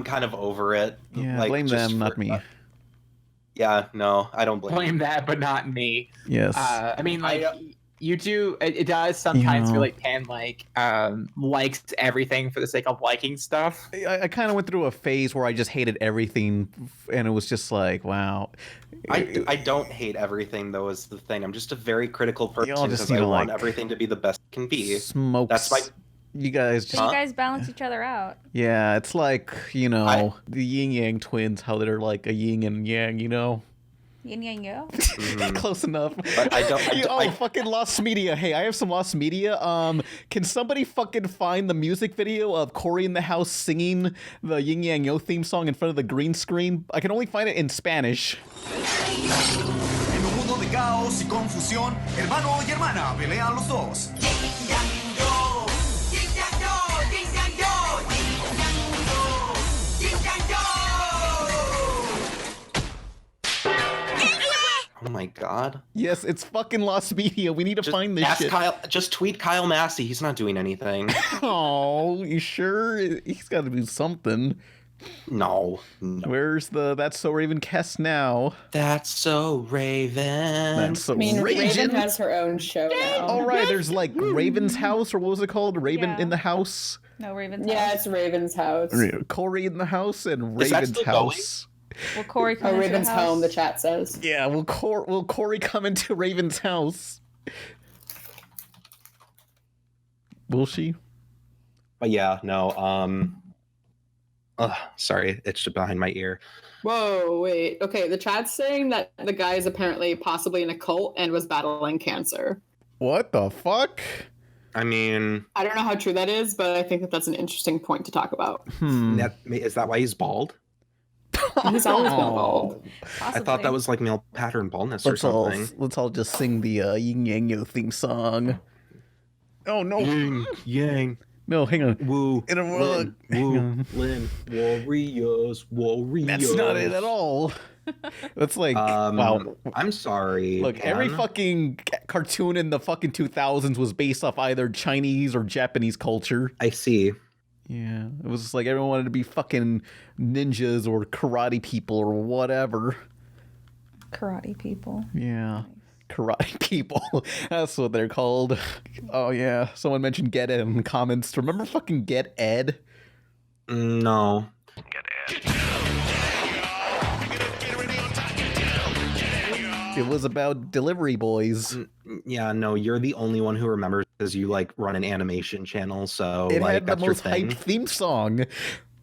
kind of over it. Yeah, like, blame them, not me. Yeah, no, I don't blame that, but not me. Yes. I mean, like, you do. It does sometimes feel like Pan likes everything for the sake of liking stuff. I kind of went through a phase where I just hated everything, and it was just like, wow. I don't hate everything, though, is the thing. I'm just a very critical person just because I want everything to be the best it can be. Smokes. That's my. You guys just. So you guys balance each other out. Yeah, it's like, the Ying Yang twins, how they're like a yin and yang, Ying Yang Yo? Close enough. But I don't. Fucking lost media. Hey, I have some lost media. Can somebody fucking find the music video of Corey in the house singing the Ying Yang Yo theme song in front of the green screen? I can only find it in Spanish. En el mundo de caos y confusión, hermano y hermana pelean los dos. Ying Yang Yo, Ying Yang Yo, Ying Yang Yo, Ying Yang Yo, Ying Yang Yo. Oh my god. Yes, it's fucking lost media. We need to find this ask shit. Kyle, just tweet Kyle Massey. He's not doing anything. Oh, you sure? He's got to do something. No. Where's the That's So Raven cast now? That's so Raven. That's so I mean, Raven. Raven has her own show now. All right, there's like Raven's House, or what was it called? Raven Yeah. in the House? No, Raven's Yeah, house. it's Raven's house. Corey in the House and Is that Raven's still going? House. Will Corey come Oh, into Raven's the house? home, the chat says. Yeah, will Corey come into Raven's house? Will she? But yeah, no. Sorry, it's behind my ear. Whoa, wait. Okay, the chat's saying that the guy is apparently possibly in a cult and was battling cancer. What the fuck? I mean, I don't know how true that is, but I think that that's an interesting point to talk about. is that why he's bald? He's always been bald. I thought that was like male pattern baldness or something. Let's all just sing the Ying Yang Yo theme song. Oh no! Yin, yang, No, hang on. woo, In a Lin, woo, Lin, warriors. That's not it at all. That's like wow. I'm sorry. Look, every man. fucking cartoon in the fucking 2000s was based off either Chinese or Japanese culture. I see. Yeah, it was just like everyone wanted to be fucking ninjas or karate people or whatever. Karate people. Yeah, karate people. That's what they're called. Oh yeah, someone mentioned Get Ed in the comments. Remember fucking Get Ed? No. It was about delivery boys. Yeah, no, you're the only one who remembers because you like run an animation channel, so It like had the that's your most thing. hyped theme song.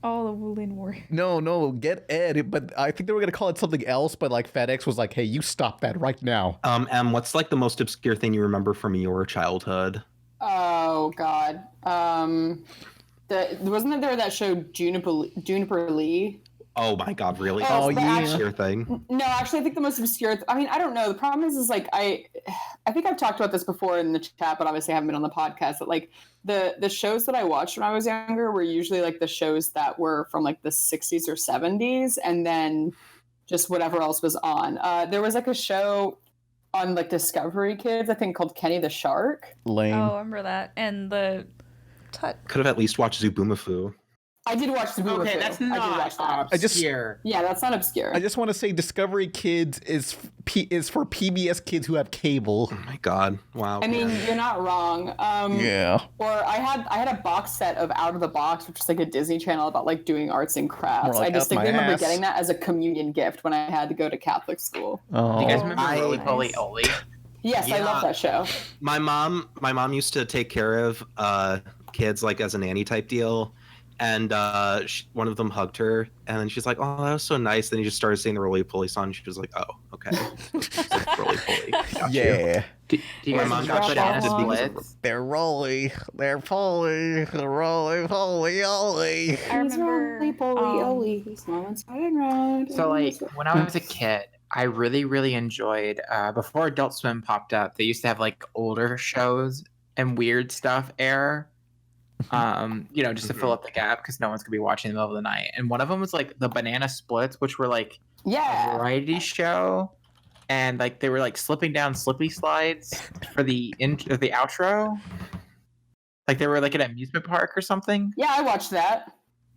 Oh, the Wulin Warrior. No, Get Ed. But I think they were gonna call it something else. But like FedEx was like, "Hey, you stop that right now." What's like the most obscure thing you remember from your childhood? Oh God. Wasn't there that show Juniper Lee? Oh my god, really? Oh, but yeah. Obscure thing. No, actually, I think the most obscure. I mean, I don't know. The problem is like I think I've talked about this before in the chat, but obviously I haven't been on the podcast. But like the shows that I watched when I was younger were usually like the shows that were from like the 60s or 70s, and then just whatever else was on. There was like a show on like Discovery Kids, I think, called Kenny the Shark. Lame. Oh, I remember that. And the Could have at least watched Zubumafu. I did watch the movie. Okay, that's I did not watch that. obscure. Yeah, that's not obscure. I just want to say Discovery Kids is for PBS kids who have cable. Oh my god. Wow. I mean, you're not wrong. Yeah. Or I had a box set of Out of the Box, which is like a Disney Channel about like doing arts and crafts. More like I Up My distinctly remember Ass. getting that as a communion gift when I had to go to Catholic school. Oh. You guys remember I- Roly Poly Oly? Yes, I love that show. My mom used to take care of kids like as a nanny type deal, and one of them hugged her, and then she's like, "Oh, that was so nice." Then he just started saying the Roly Poly song. She was like, "Oh, okay." It's like, Roly Poly. Got you. Yeah. Do you My guys mom remember got Banana shot because Splits? They're Rolly. They're Polly. Rolly Polly Olly. I remember. So like when I was a kid, I really, really enjoyed before Adult Swim popped up, they used to have like older shows and weird stuff air. Just to fill up the gap because no one's gonna be watching in the middle of the night. And one of them was like the Banana Splits, which were like a Yeah. variety show. And like they were like slipping down slippy slides for the outro. Like they were like at an amusement park or something. Yeah, I watched that.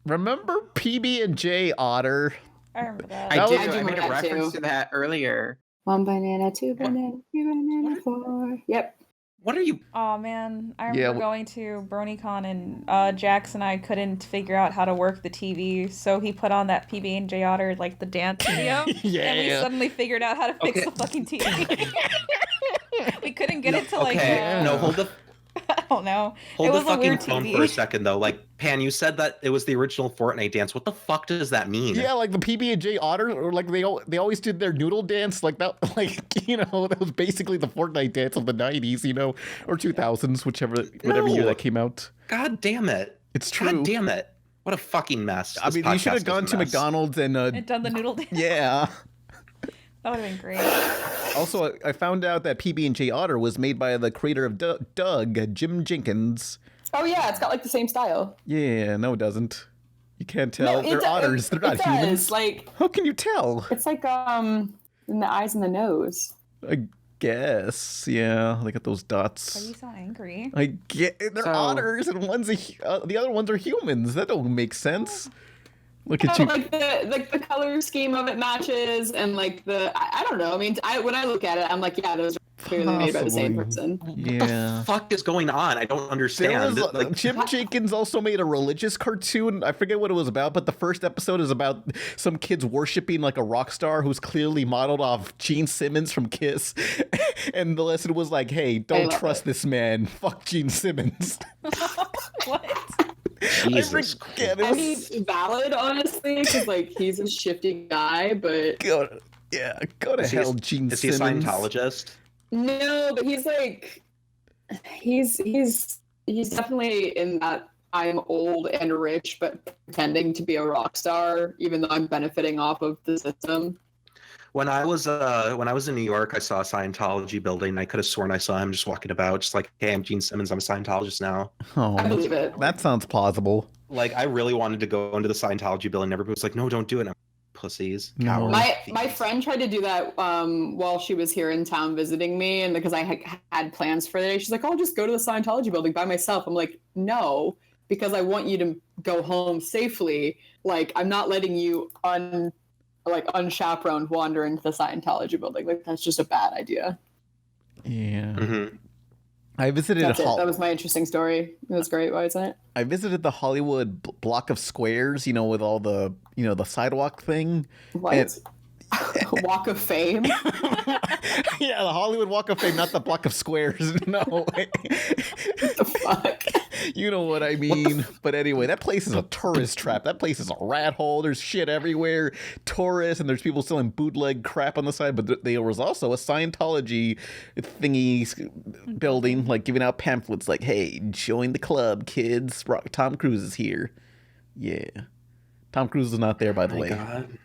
Remember PB&J Otter? I remember that. That I was- did. I do I made a remember that reference too. to that earlier. 1 banana, 2 banana, 3 banana, 4. Yep. What are you? Oh man, I Yeah, remember going to BronyCon and Jax and I couldn't figure out how to work the TV, so he put on that PB&J Otter like the dance video, and we Yeah. suddenly figured out how to fix Okay. the fucking TV. We couldn't get it to like Okay, no, hold the I don't know. hold it the was a fucking weird phone TV. for a second though. Like, Pan, you said that it was the original Fortnite dance. What the fuck does that mean? Yeah, like the PB&J Otter, or like they always did their noodle dance, like that, like that was basically the Fortnite dance of the 90s, or 2000s, whatever year No. that came out. God damn it. It's true. God damn it. What a fucking mess. I This mean, you should podcast have is gone a to mess. McDonald's and And done the noodle dance. yeah. That would have been great. Also, I found out that PB&J Otter was made by the creator of Doug, Jim Jenkins. Oh yeah, it's got like the same style. Yeah, no, it doesn't. You can't tell. No, They're otters. They're not humans. Like, how can you tell? It's like in the eyes and the nose. I guess. Yeah, they got those dots. Why are you so angry? I get. They're otters, and the other ones are humans. That don't make sense. Look at you. Like the color scheme of it matches, and like I don't know. I mean, when I look at it, I'm like, yeah, those are clearly made by the same person. Yeah. What the fuck is going on? I don't understand. Jim Jenkins also made a religious cartoon. I forget what it was about, but the first episode is about some kids worshiping like a rock star who's clearly modeled off Gene Simmons from Kiss. And the lesson was like, hey, don't trust this man. Fuck Gene Simmons. What? Jesus. I mean, valid, honestly, because like he's a shifty guy, but go to hell, Gene Simmons. Is he a Scientologist? No, but he's like he's definitely in that I'm old and rich but pretending to be a rock star, even though I'm benefiting off of the system. When I was in New York, I saw a Scientology building. I could have sworn I saw him just walking about, just like, hey, I'm Gene Simmons. I'm a Scientologist now. Oh, I believe it. That sounds plausible. Like, I really wanted to go into the Scientology building. Everybody was like, no, don't do it. I'm pussies. No. My friend tried to do that while she was here in town visiting me, and because I had plans for the day, she's like, "I'll just go to the Scientology building by myself." I'm like, "No, because I want you to go home safely. Like, I'm not letting you unchaperoned wander into the Scientology building. Like, that's just a bad idea." Yeah. Mm-hmm. I visited That was my interesting story. It was great. Why isn't it? I visited the Hollywood block of squares, with all the, the sidewalk thing. What? Walk of Fame? Yeah, the Hollywood Walk of Fame, not the block of squares. No. What the fuck? You know what I mean. But anyway, that place is a tourist trap. That place is a rat hole. There's shit everywhere. Tourists, and there's people selling bootleg crap on the side. But there was also a Scientology thingy building, like giving out pamphlets like, hey, join the club, kids. Tom Cruise is here. Yeah. Tom Cruise is not there, by the way. God.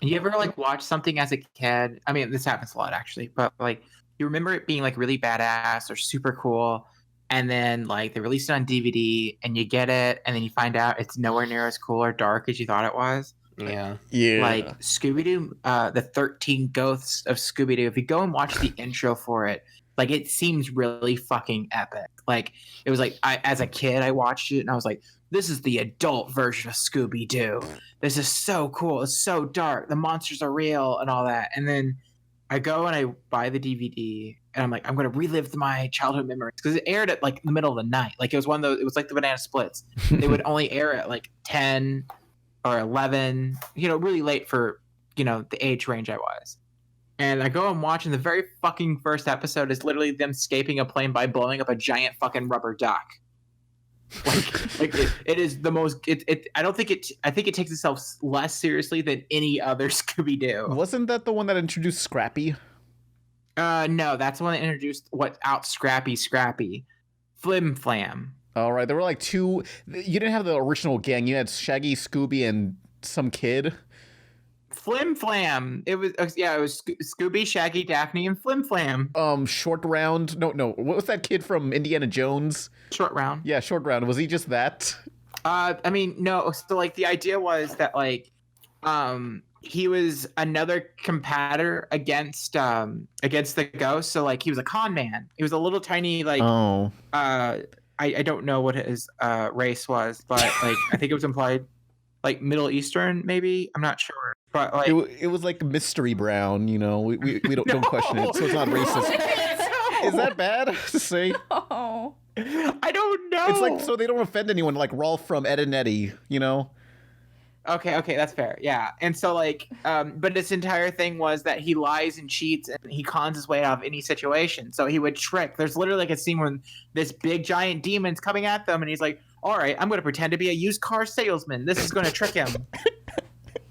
You ever like watch something as a kid? I mean, this happens a lot actually, but like you remember it being like really badass or super cool, and then like they released it on DVD and you get it, and then you find out it's nowhere near as cool or dark as you thought it was. Yeah. Like Scooby Doo, the 13 Ghosts of Scooby Doo. If you go and watch the intro for it, like it seems really fucking epic. Like it was like as a kid I watched it and I was like, this is the adult version of Scooby Doo. This is so cool. It's so dark. The monsters are real and all that. And then I go and I buy the DVD and I'm like, I'm going to relive my childhood memories because it aired at like the middle of the night. Like it was one of those, it was like the Banana Splits. They would only air at like 10 or 11, really late for, the age range I was. And I go and watch, and the very fucking first episode is literally them escaping a plane by blowing up a giant fucking rubber duck. Like it is the most. I think it takes itself less seriously than any other Scooby Doo. Wasn't that the one that introduced Scrappy? No, that's the one that introduced Scrappy, Flim Flam. All right, there were like two. You didn't have the original gang. You had Shaggy, Scooby, and some kid. Flim Flam. It was Scooby, Shaggy, Daphne, and Flim Flam. Short Round. No. What was that kid from Indiana Jones? Short Round. Yeah, Short Round. Was he just that? I mean, no. So like the idea was that like, he was another competitor against the ghost. So like he was a con man. He was a little tiny like. Oh. I don't know what his race was, but like I think it was implied. Like Middle Eastern, maybe? I'm not sure. But like it was like Mystery Brown, we don't question it, so it's not racist. Is that bad to say? Oh. I don't know. It's like so they don't offend anyone, like Rolf from Ed and Eddie, Okay, that's fair. Yeah. And so like but this entire thing was that he lies and cheats and he cons his way out of any situation. So he would trick. There's literally like a scene where this big giant demon's coming at them and he's like, all right, I'm going to pretend to be a used car salesman. This is going to trick him.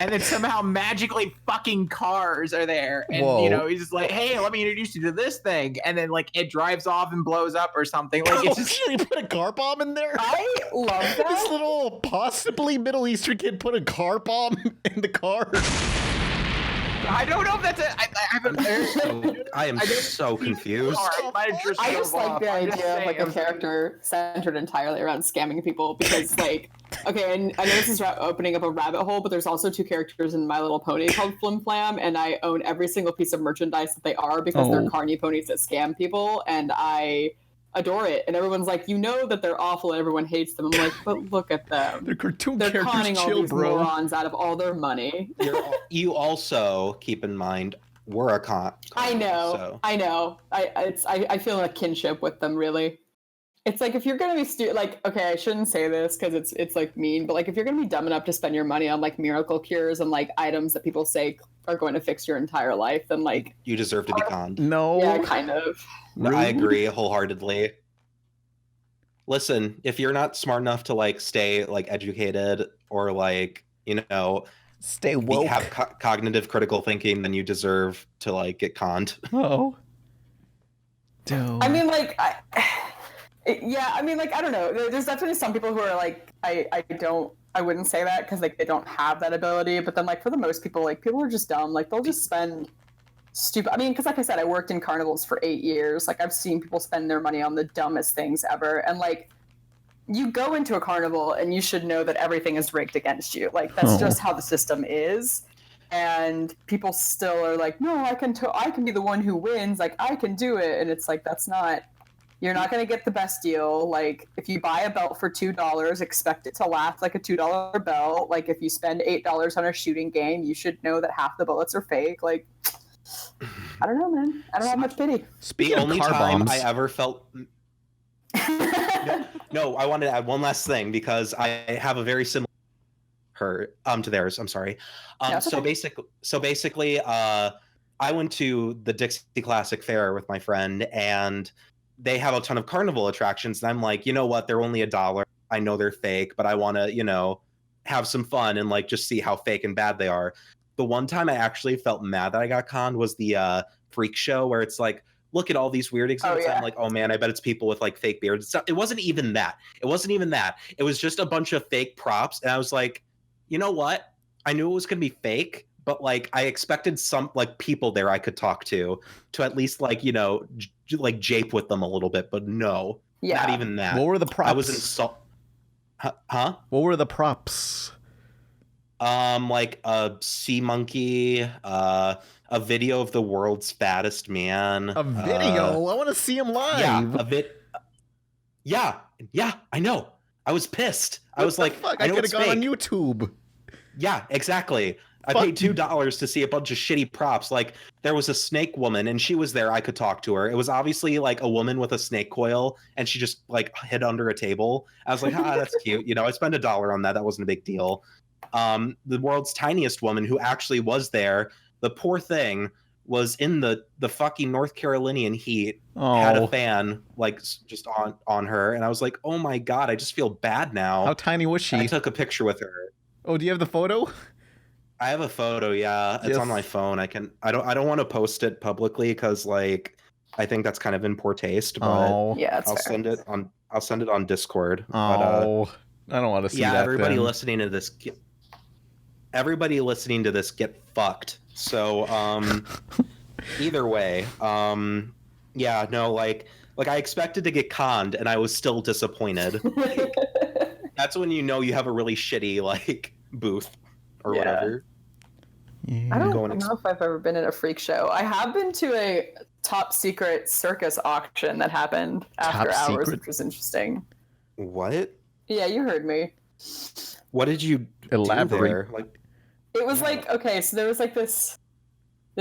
And then somehow magically fucking cars are there. And, he's just like, hey, let me introduce you to this thing. And then, like, it drives off and blows up or something. Like, it's just... He put a car bomb in there? I love that. This little possibly Middle Eastern kid put a car bomb in the car. I don't know if that's it. I am so confused. I just like the idea of like a character centered entirely around scamming people because like, okay, and I know this is opening up a rabbit hole, but there's also 2 characters in My Little Pony called Flim Flam, and I own every single piece of merchandise that they are because they're Carnie ponies that scam people, and I adore it. And everyone's like, you know that they're awful and everyone hates them. I'm like, but look at them. They're cartoon They're characters. conning all Chill, these bro. morons out of all their money. You also keep in mind we're a con. I know. So. I know. I feel a kinship with them, really. It's like if you're gonna be like, okay, I shouldn't say this because it's like mean, but like if you're gonna be dumb enough to spend your money on like miracle cures and like items that people say are going to fix your entire life, then like you deserve to be conned. No. Yeah, kind of. No, I agree wholeheartedly. Listen, if you're not smart enough to like stay like educated or like, you know, stay woke, have cognitive critical thinking, then you deserve to like get conned. Oh. I mean, like, I mean, like, I don't know. There's definitely some people who are like, I wouldn't say that because like they don't have that ability. But then like for the most people, like people are just dumb. Like they'll just spend stupid. I mean, because like I said, I worked in carnivals for 8 years. Like I've seen people spend their money on the dumbest things ever. And like you go into a carnival and you should know that everything is rigged against you. Like that's just how the system is. And people still are like, no, I can be the one who wins. Like I can do it. And it's like, that's not. You're not going to get the best deal. Like, if you buy a belt for $2, expect it to last like a $2 belt. Like, if you spend $8 on a shooting game, you should know that half the bullets are fake. Like, I don't know, man. I don't have much pity. The only time I ever felt... No, I wanted to add one last thing because I have a very similar to theirs. I'm sorry. So basically, I went to the Dixie Classic Fair with my friend, and they have a ton of carnival attractions, and I'm like, you know what? They're only $1. I know they're fake, but I want to, you know, have some fun and like just see how fake and bad they are. The one time I actually felt mad that I got conned was the freak show where it's like, look at all these weird exhibits. I'm like, oh man, I bet it's people with like fake beards. It wasn't even that. It was just a bunch of fake props, and I was like, you know what? I knew it was gonna be fake, but like I expected some like people there I could talk to at least like, you know, like jape with them a little bit, but no, not even that. What were the props? I was Huh? What were the props? Like a sea monkey, a video of the world's fattest man. A video? I want to see him live. Yeah, Yeah, I know. I was pissed. I was like, I could have gone on YouTube. Yeah, exactly. I paid $2 to see a bunch of shitty props. Like, there was a snake woman, and she was there. I could talk to her. It was obviously, like, a woman with a snake coil, and she just, like, hid under a table. I was like, that's cute. You know, I spent $1 on that. That wasn't a big deal. The world's tiniest woman, who actually was there, the poor thing, was in the fucking North Carolinian heat, had a fan, like, just on her, and I was like, oh my god, I just feel bad now. How tiny was she? I took a picture with her. Oh, do you have the photo? I have a photo, yeah. It's on my phone. I don't want to post it publicly because, like, I think that's kind of in poor taste. But yeah, I'll send it on Discord. Oh, but, I don't want to see that. Yeah, everybody listening to this, get fucked. So, either way, yeah, no, like I expected to get conned, and I was still disappointed. That's when you know you have a really shitty like booth or whatever. I don't know if I've ever been at a freak show. I have been to a top secret circus auction that happened after hours, which was interesting. What? Yeah, you heard me. What did you elaborate? Do there? Like, it was like, okay, so there was like this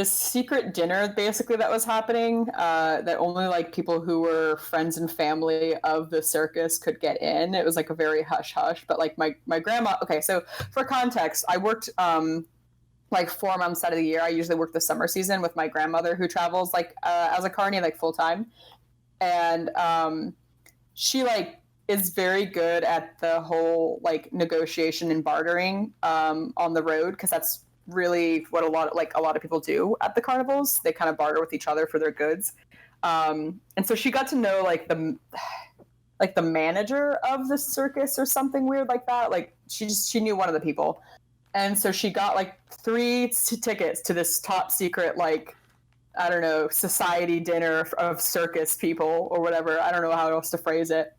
secret dinner basically that was happening that only like people who were friends and family of the circus could get in. It was like a very hush hush, but like my grandma, okay, so for context, I worked like 4 months out of the year. I usually work the summer season with my grandmother, who travels like as a carny like full time, and she like is very good at the whole like negotiation and bartering on the road, because that's really what a lot of people do at the carnivals. They kind of barter with each other for their goods, and so she got to know like the manager of the circus or something weird like that. Like she knew one of the people, And so she got like 3 tickets to this top secret, like, I don't know, society dinner of circus people or whatever. I don't know how else to phrase it.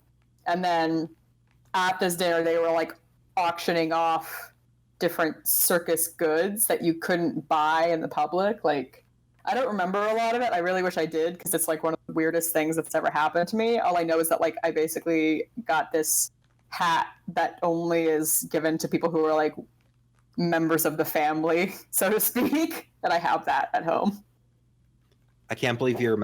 And then at this dinner, they were like auctioning off different circus goods that you couldn't buy in the public. Like, I don't remember a lot of it. I really wish I did, because it's like one of the weirdest things that's ever happened to me. All I know is that like I basically got this hat that only is given to people who are like members of the family, so to speak, and I have that at home. I can't believe you're a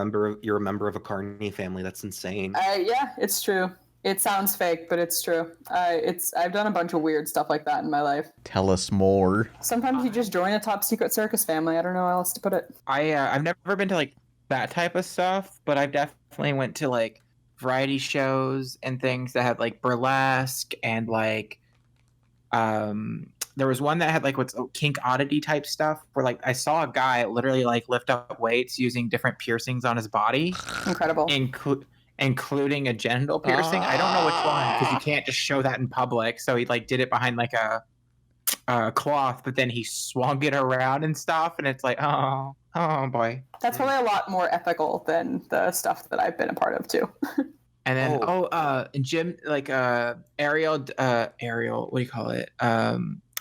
member of a Carnie family. That's insane. Yeah, it's true. It sounds fake, but it's true. I've done a bunch of weird stuff like that in my life. Tell us more. Sometimes you just join a top secret circus family. I don't know how else to put it. I've never been to like that type of stuff, but I've definitely went to like variety shows and things that had like burlesque and like there was one that had like what's kink oddity type stuff where like I saw a guy literally like lift up weights using different piercings on his body. Incredible. Including a genital piercing. I don't know which one, because you can't just show that in public. So he like did it behind like a cloth, but then he swung it around and stuff, and it's like, oh boy. That's probably a lot more ethical than the stuff that I've been a part of too. And then Jim, like aerial, what do you call it?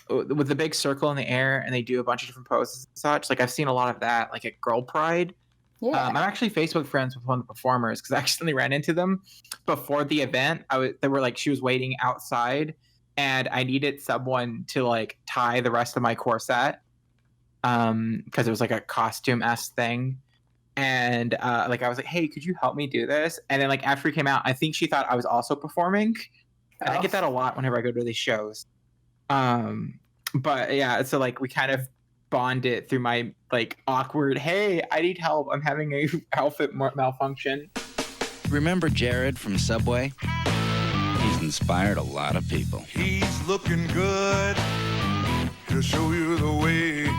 With the big circle in the air, and they do a bunch of different poses and such. Like I've seen a lot of that, like at Girl Pride. Yeah. I'm actually Facebook friends with one of the performers because I accidentally ran into them before the event. They were like, she was waiting outside, and I needed someone to like tie the rest of my corset because it was like a costume-esque thing. And like I was like, hey, could you help me do this? And then like after he came out, I think she thought I was also performing. And I get that a lot whenever I go to these shows. But yeah, so like we kind of bonded through my like awkward, hey, I need help, I'm having a outfit malfunction. Remember Jared from Subway? He's inspired a lot of people. He's looking good. He'll show you the way.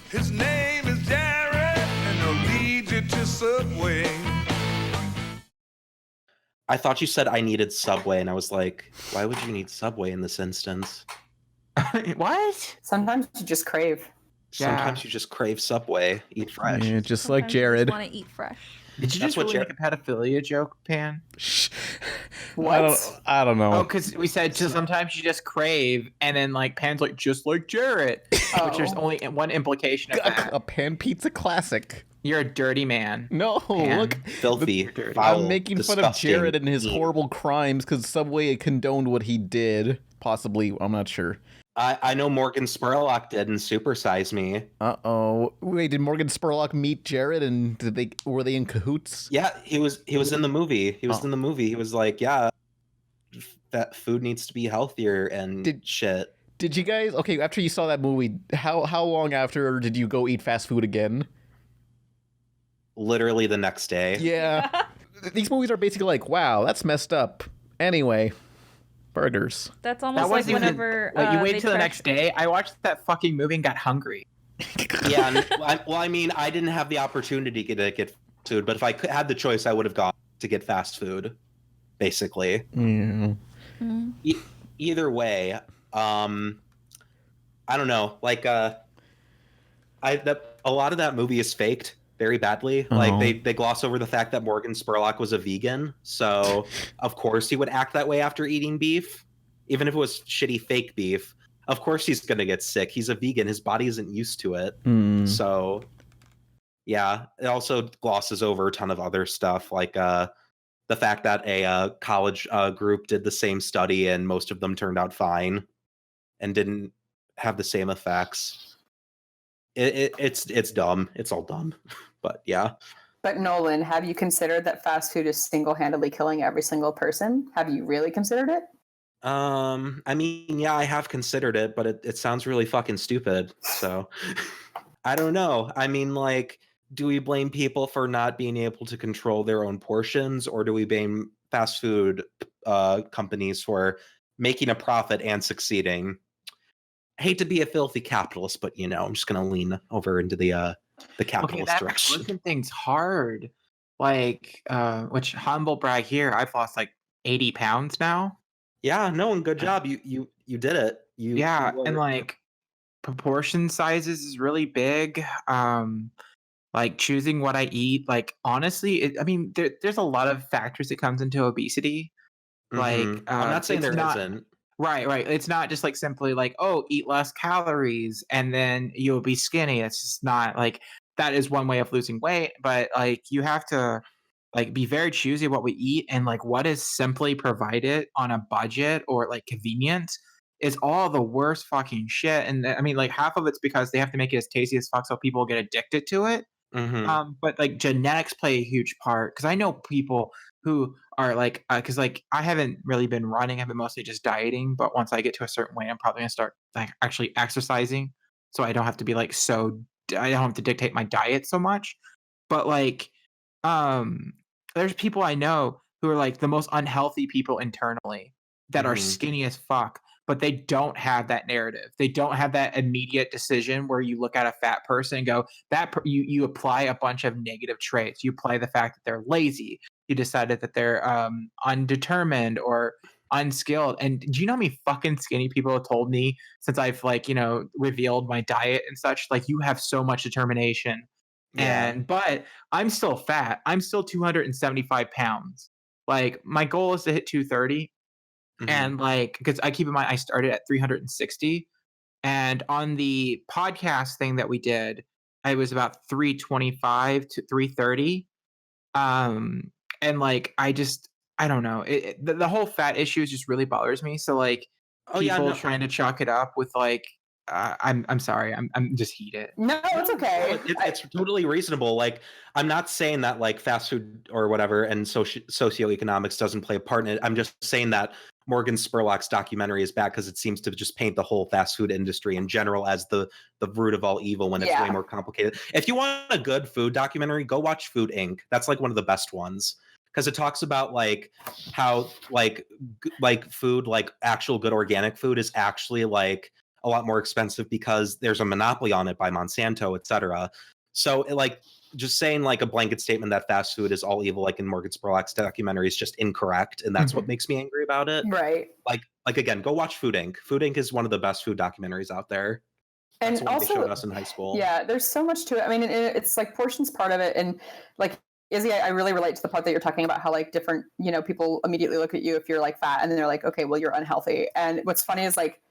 His name is Jared, and he'll lead you to Subway. I thought you said I needed Subway, and I was like, why would you need Subway in this instance? What? Sometimes you just crave. Sometimes you just crave Subway, eat fresh. Yeah, just like Jared. Want to eat fresh. Did you just really make a pedophilia joke, Pan? What? I don't know. Oh, because we said sometimes you just crave, and then like Pan's like, just like Jared, which there's only one implication of that. A pan pizza classic. You're a dirty man. No, Pan. look. Filthy. I'm making fun of disgusting. Jared and his horrible crimes because Subway condoned what he did. Possibly, I'm not sure. I know Morgan Spurlock did in SuperSize Me. Uh-oh. Wait, did Morgan Spurlock meet Jared, and were they in cahoots? Yeah, he was in the movie. He was in the movie. He was like, yeah, that food needs to be healthier and shit. Did you guys, okay, after you saw that movie, how long after did you go eat fast food again? Literally the next day. Yeah. These movies are basically like, wow, that's messed up. Anyway, burgers. That's almost like whenever you wait they till the trash- next day. I watched that fucking movie and got hungry. Yeah, well, I mean, I didn't have the opportunity to get food, but if I had the choice, I would have gone to get fast food, basically. Yeah. Either way, I don't know. Like, a lot of that movie is faked very badly. Like they gloss over the fact that Morgan Spurlock was a vegan, so of course he would act that way after eating beef, even if it was shitty fake beef. Of course he's gonna get sick. He's a vegan. His body isn't used to it. So yeah, it also glosses over a ton of other stuff, like the fact that a college group did the same study and most of them turned out fine and didn't have the same effects. It's dumb. It's all dumb. But yeah. But Nolan, have you considered that fast food is single-handedly killing every single person? Have you really considered it? I mean, yeah, I have considered it, but it sounds really fucking stupid. So I don't know. I mean, like, do we blame people for not being able to control their own portions, or do we blame fast food companies for making a profit and succeeding? I hate to be a filthy capitalist, but I'm just gonna lean over into the capitalist direction. Looking thing's hard. Like, which humble brag here, I've lost like 80 pounds now. Yeah, no, and good job. You did it. Yeah, and like proportion sizes is really big. Like choosing what I eat, like honestly, I mean, there's a lot of factors that comes into obesity. Like, I'm not saying it's there not not right. It's not just like simply like, oh, eat less calories and then you'll be skinny. It's just not like that is one way of losing weight, but like you have to like be very choosy what we eat and like what is simply provided on a budget or like convenience is all the worst fucking shit. And I mean, like half of it's because they have to make it as tasty as fuck so people get addicted to it. But like genetics play a huge part because I know people who are like, because like I haven't really been running, I've been mostly just dieting. But once I get to a certain weight, I'm probably gonna start like actually exercising, so I don't have to be like I don't have to dictate my diet so much. But like, um, there's people I know who are like the most unhealthy people internally that are skinny as fuck, but they don't have that narrative. They don't have that immediate decision where you look at a fat person and go, you apply a bunch of negative traits. You apply the fact that they're lazy. You decided that they're undetermined or unskilled. And do you know how many fucking skinny people have told me since I've like, revealed my diet and such? Like, you have so much determination. But I'm still fat. I'm still 275 pounds. Like, my goal is to hit 230. And like, because I keep in mind, I started at 360. And on the podcast thing that we did, I was about 325 to 330. And like, I don't know. The whole fat issue just really bothers me. So like, people trying to chalk it up with like, I'm sorry, I'm just heated. No, it's okay. It's totally reasonable. Like, I'm not saying that like fast food or whatever and socioeconomics doesn't play a part in it. I'm just saying that Morgan Spurlock's documentary is bad because it seems to just paint the whole fast food industry in general as the root of all evil when it's way more complicated. If you want a good food documentary, go watch Food Inc. That's like one of the best ones because it talks about like how like food, like actual good organic food is actually like a lot more expensive because there's a monopoly on it by Monsanto, etc. So like just saying like a blanket statement that fast food is all evil, like in Morgan Spurlock's documentary, is just incorrect, and that's what makes me angry about it. Right. Like again, go watch Food Inc. Food Inc. is one of the best food documentaries out there. And that's what also, they showed us in high school. Yeah, there's so much to it. I mean, it's like portions part of it, and like Izzy, I really relate to the part that you're talking about how like different, people immediately look at you if you're like fat, and then they're like, okay, well, you're unhealthy. And what's funny is like,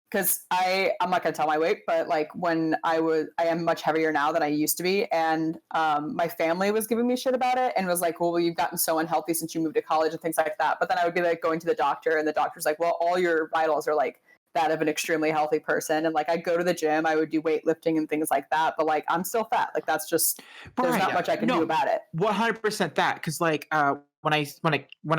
because I'm not going to tell my weight, but like when I am much heavier now than I used to be. And my family was giving me shit about it and was like, well, you've gotten so unhealthy since you moved to college and things like that. But then I would be like going to the doctor and the doctor's like, well, all your vitals are like that of an extremely healthy person. And like, I go to the gym, I would do weightlifting and things like that. But like, I'm still fat. Like, that's just, there's not much I can do about it. 100% that. Cause like, when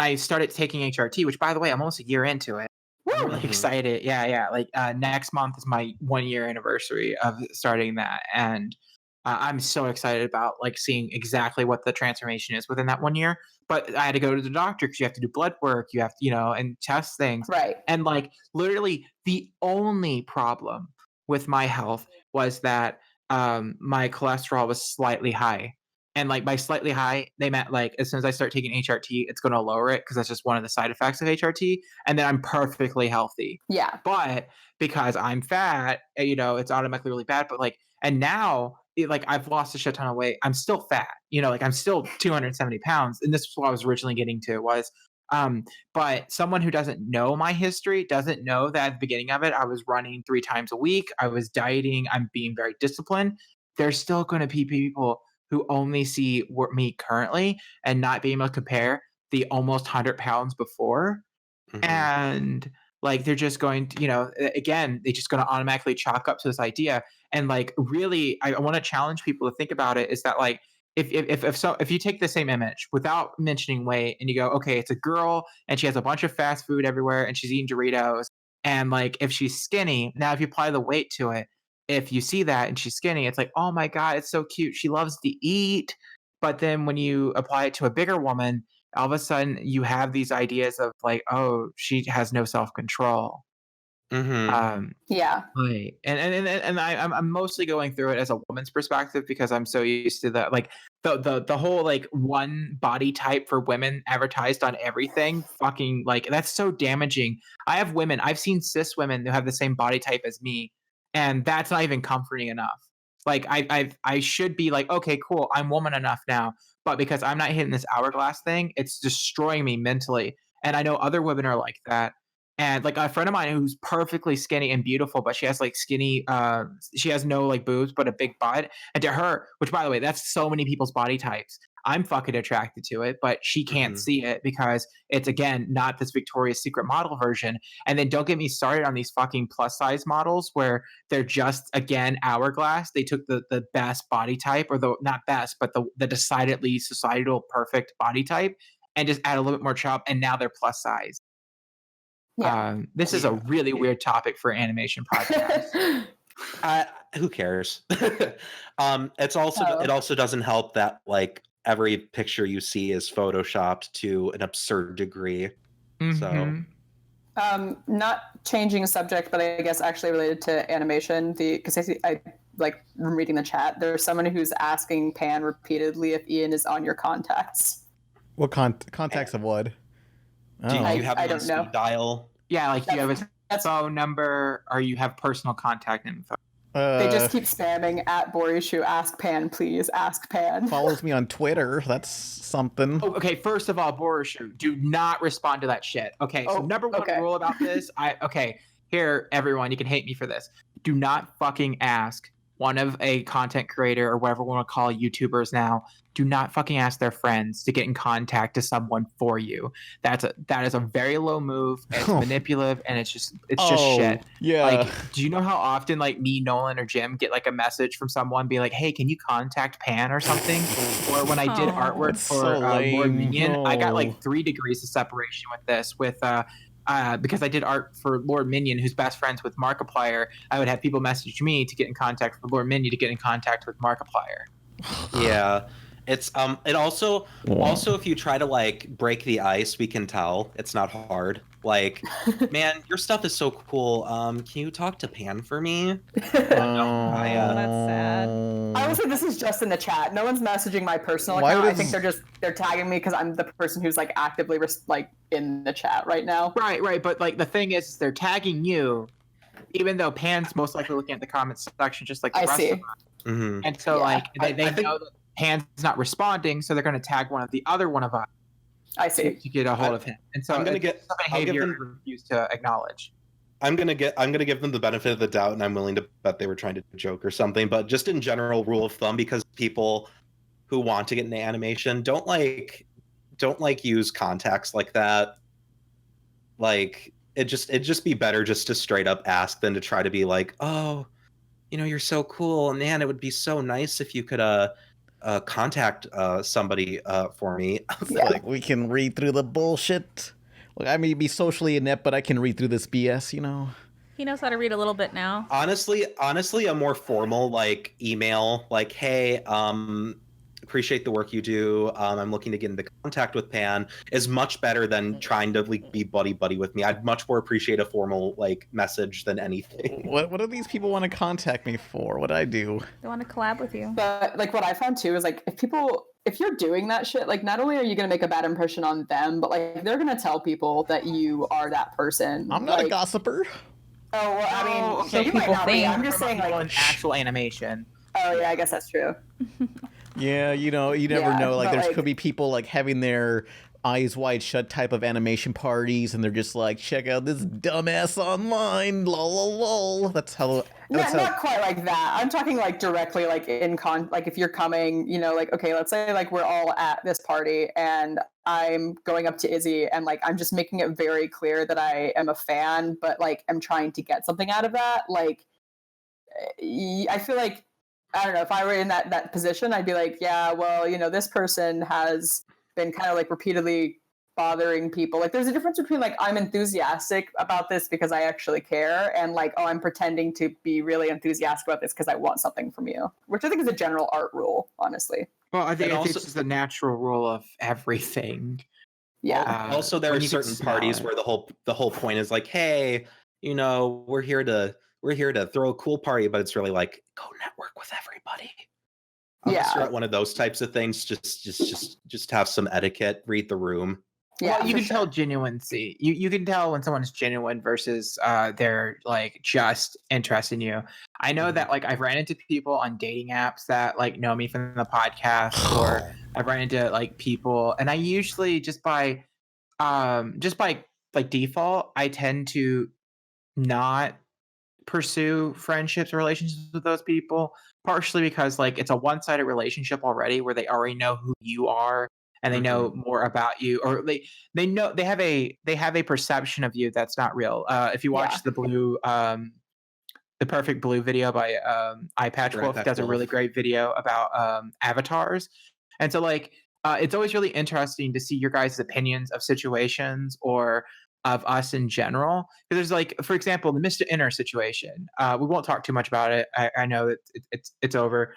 I started taking HRT, which by the way, I'm almost a year into it. I'm really excited. Yeah. Like next month is my 1 year anniversary of starting that. And I'm so excited about like seeing exactly what the transformation is within that 1 year. But I had to go to the doctor because you have to do blood work, you have to, and test things. Right. And like literally the only problem with my health was that my cholesterol was slightly high. And like by slightly high, they meant like as soon as I start taking HRT, it's going to lower it because that's just one of the side effects of HRT. And then I'm perfectly healthy. Yeah. But because I'm fat, it's automatically really bad. But like, and now like I've lost a shit ton of weight. I'm still fat, like I'm still 270 pounds. And this is what I was originally getting to was, but someone who doesn't know my history doesn't know that at the beginning of it, I was running 3 times a week. I was dieting. I'm being very disciplined. There's still going to be people who only see me currently and not being able to compare the almost 100 pounds before. And like, they're just going to, again, they're just going to automatically chalk up to this idea. And like, really, I want to challenge people to think about it is that like, if you take the same image without mentioning weight and you go, okay, it's a girl and she has a bunch of fast food everywhere and she's eating Doritos. And like, if she's skinny, now if you apply the weight to it, if you see that and she's skinny, it's like, oh my God, it's so cute. She loves to eat. But then when you apply it to a bigger woman, all of a sudden you have these ideas of like, oh, she has no self-control. Yeah. Right. And I'm mostly going through it as a woman's perspective because I'm so used to that, like the whole like one body type for women advertised on everything. Fucking like that's so damaging. I've seen cis women who have the same body type as me, and that's not even comforting enough. Like I should be like, okay, cool, I'm woman enough now, but because I'm not hitting this hourglass thing, it's destroying me mentally. And I know other women are like that. And like a friend of mine who's perfectly skinny and beautiful, but she has like she has no like boobs, but a big butt. And to her, which by the way, that's so many people's body types. I'm fucking attracted to it, but she can't see it because it's again not this Victoria's Secret model version. And then don't get me started on these fucking plus size models where they're just again hourglass. They took the best body type, or the not best, but the decidedly societal perfect body type, and just add a little bit more chop, and now they're plus size. Yeah. This is a really weird topic for animation podcast. Who cares? It's also it also doesn't help that like every picture you see is photoshopped to an absurd degree. So not changing subject, but I guess actually related to animation, because I like reading the chat, there's someone who's asking Pan repeatedly if Ian is on your contacts. What contacts of what? Do you have I him on don't know. speed dial? Yeah, like you have his phone number, or you have personal contact info. They just keep spamming at Borishu, ask Pan, please, ask Pan. Follows me on Twitter. That's something. Oh, okay, first of all, Borishu, do not respond to that shit. Okay, so number one rule about this, here, everyone, you can hate me for this. Do not fucking ask one of a content creator, or whatever we want to call YouTubers now. Do not fucking ask their friends to get in contact to someone for you. That is a very low move. It's manipulative, and it's just shit. Yeah. Like, do you know how often like me, Nolan, or Jim get like a message from someone being like, "Hey, can you contact Pan or something?" Or when I did artwork for Lord Minion, I got like 3 degrees of separation with this. Because I did art for Lord Minion, who's best friends with Markiplier, I would have people message me to get in contact with Lord Minion to get in contact with Markiplier. Yeah. It's it also if you try to like break the ice, we can tell it's not hard. Like, man, your stuff is so cool. Can you talk to Pan for me? That's sad. I will say this is just in the chat. No one's messaging my personal account. I think they're tagging me because I'm the person who's like actively like in the chat right now. Right. But like the thing is they're tagging you, even though Pan's most likely looking at the comments section, just like the rest of us. Mm-hmm. And so like they know that Pan's not responding, so they're going to tag one of us. I see. To get a hold of him. And so I'm gonna get behavior refuse to acknowledge. I'm gonna give them the benefit of the doubt, and I'm willing to bet they were trying to joke or something. But just in general, rule of thumb, because people who want to get into animation don't like use contacts like that. Like it'd just be better just to straight up ask than to try to be like, oh, you're so cool, man. It would be so nice if you could contact somebody for me. Like we can read through the bullshit. Like I may be socially inept, but I can read through this BS. He knows how to read a little bit now. Honestly, a more formal like email, like, hey, appreciate the work you do. I'm looking to get into contact with Pan is much better than trying to like be buddy with me. I'd much more appreciate a formal like message than anything. What do these people want to contact me for? What did I do? They want to collab with you. But like what I found too is like if you're doing that shit, like not only are you gonna make a bad impression on them, but like they're gonna tell people that you are that person. I'm not a gossiper. Oh well, I mean, okay, you might not be. I'm just saying like an actual animation. Oh yeah, I guess that's true. Yeah, you never know. Like, could be people like having their eyes wide shut type of animation parties, and they're just like, check out this dumbass online, lol lol lol. That's how. Not quite like that. I'm talking like directly, like like if you're coming, like okay, let's say like we're all at this party, and I'm going up to Izzy, and like I'm just making it very clear that I am a fan, but like I'm trying to get something out of that. Like, I feel like. I don't know, if I were in that position, I'd be like, yeah, well, this person has been kind of like repeatedly bothering people. Like there's a difference between like I'm enthusiastic about this because I actually care, and like, oh, I'm pretending to be really enthusiastic about this because I want something from you, which I think is a general art rule, honestly. Well, I think it's just the natural rule of everything. Yeah. Also, there are certain parties where the whole point is like, hey, you know, we're here to throw a cool party, but it's really like, go network with everybody. Unless you're Yeah. at one of those types of things, just have some etiquette, read the room. Yeah, well, you for can tell sure. genuinency. You can tell when someone's genuine versus they're like just interested in you. I know that like I've ran into people on dating apps that like know me from the podcast, or I've run into like people, and I usually just by like default, I tend to not pursue friendships or relationships with those people, partially because like it's a one-sided relationship already where they already know who you are and they know more about you, or they know they have a perception of you that's not real. If you watch the Perfect Blue video by Eye Patch Right, Wolf, Patch does a really Wolf. great video about avatars. And so like it's always really interesting to see your guys' opinions of situations or of us in general. Because there's like, for example, the Mr. Inner situation. We won't talk too much about it. I know it's over.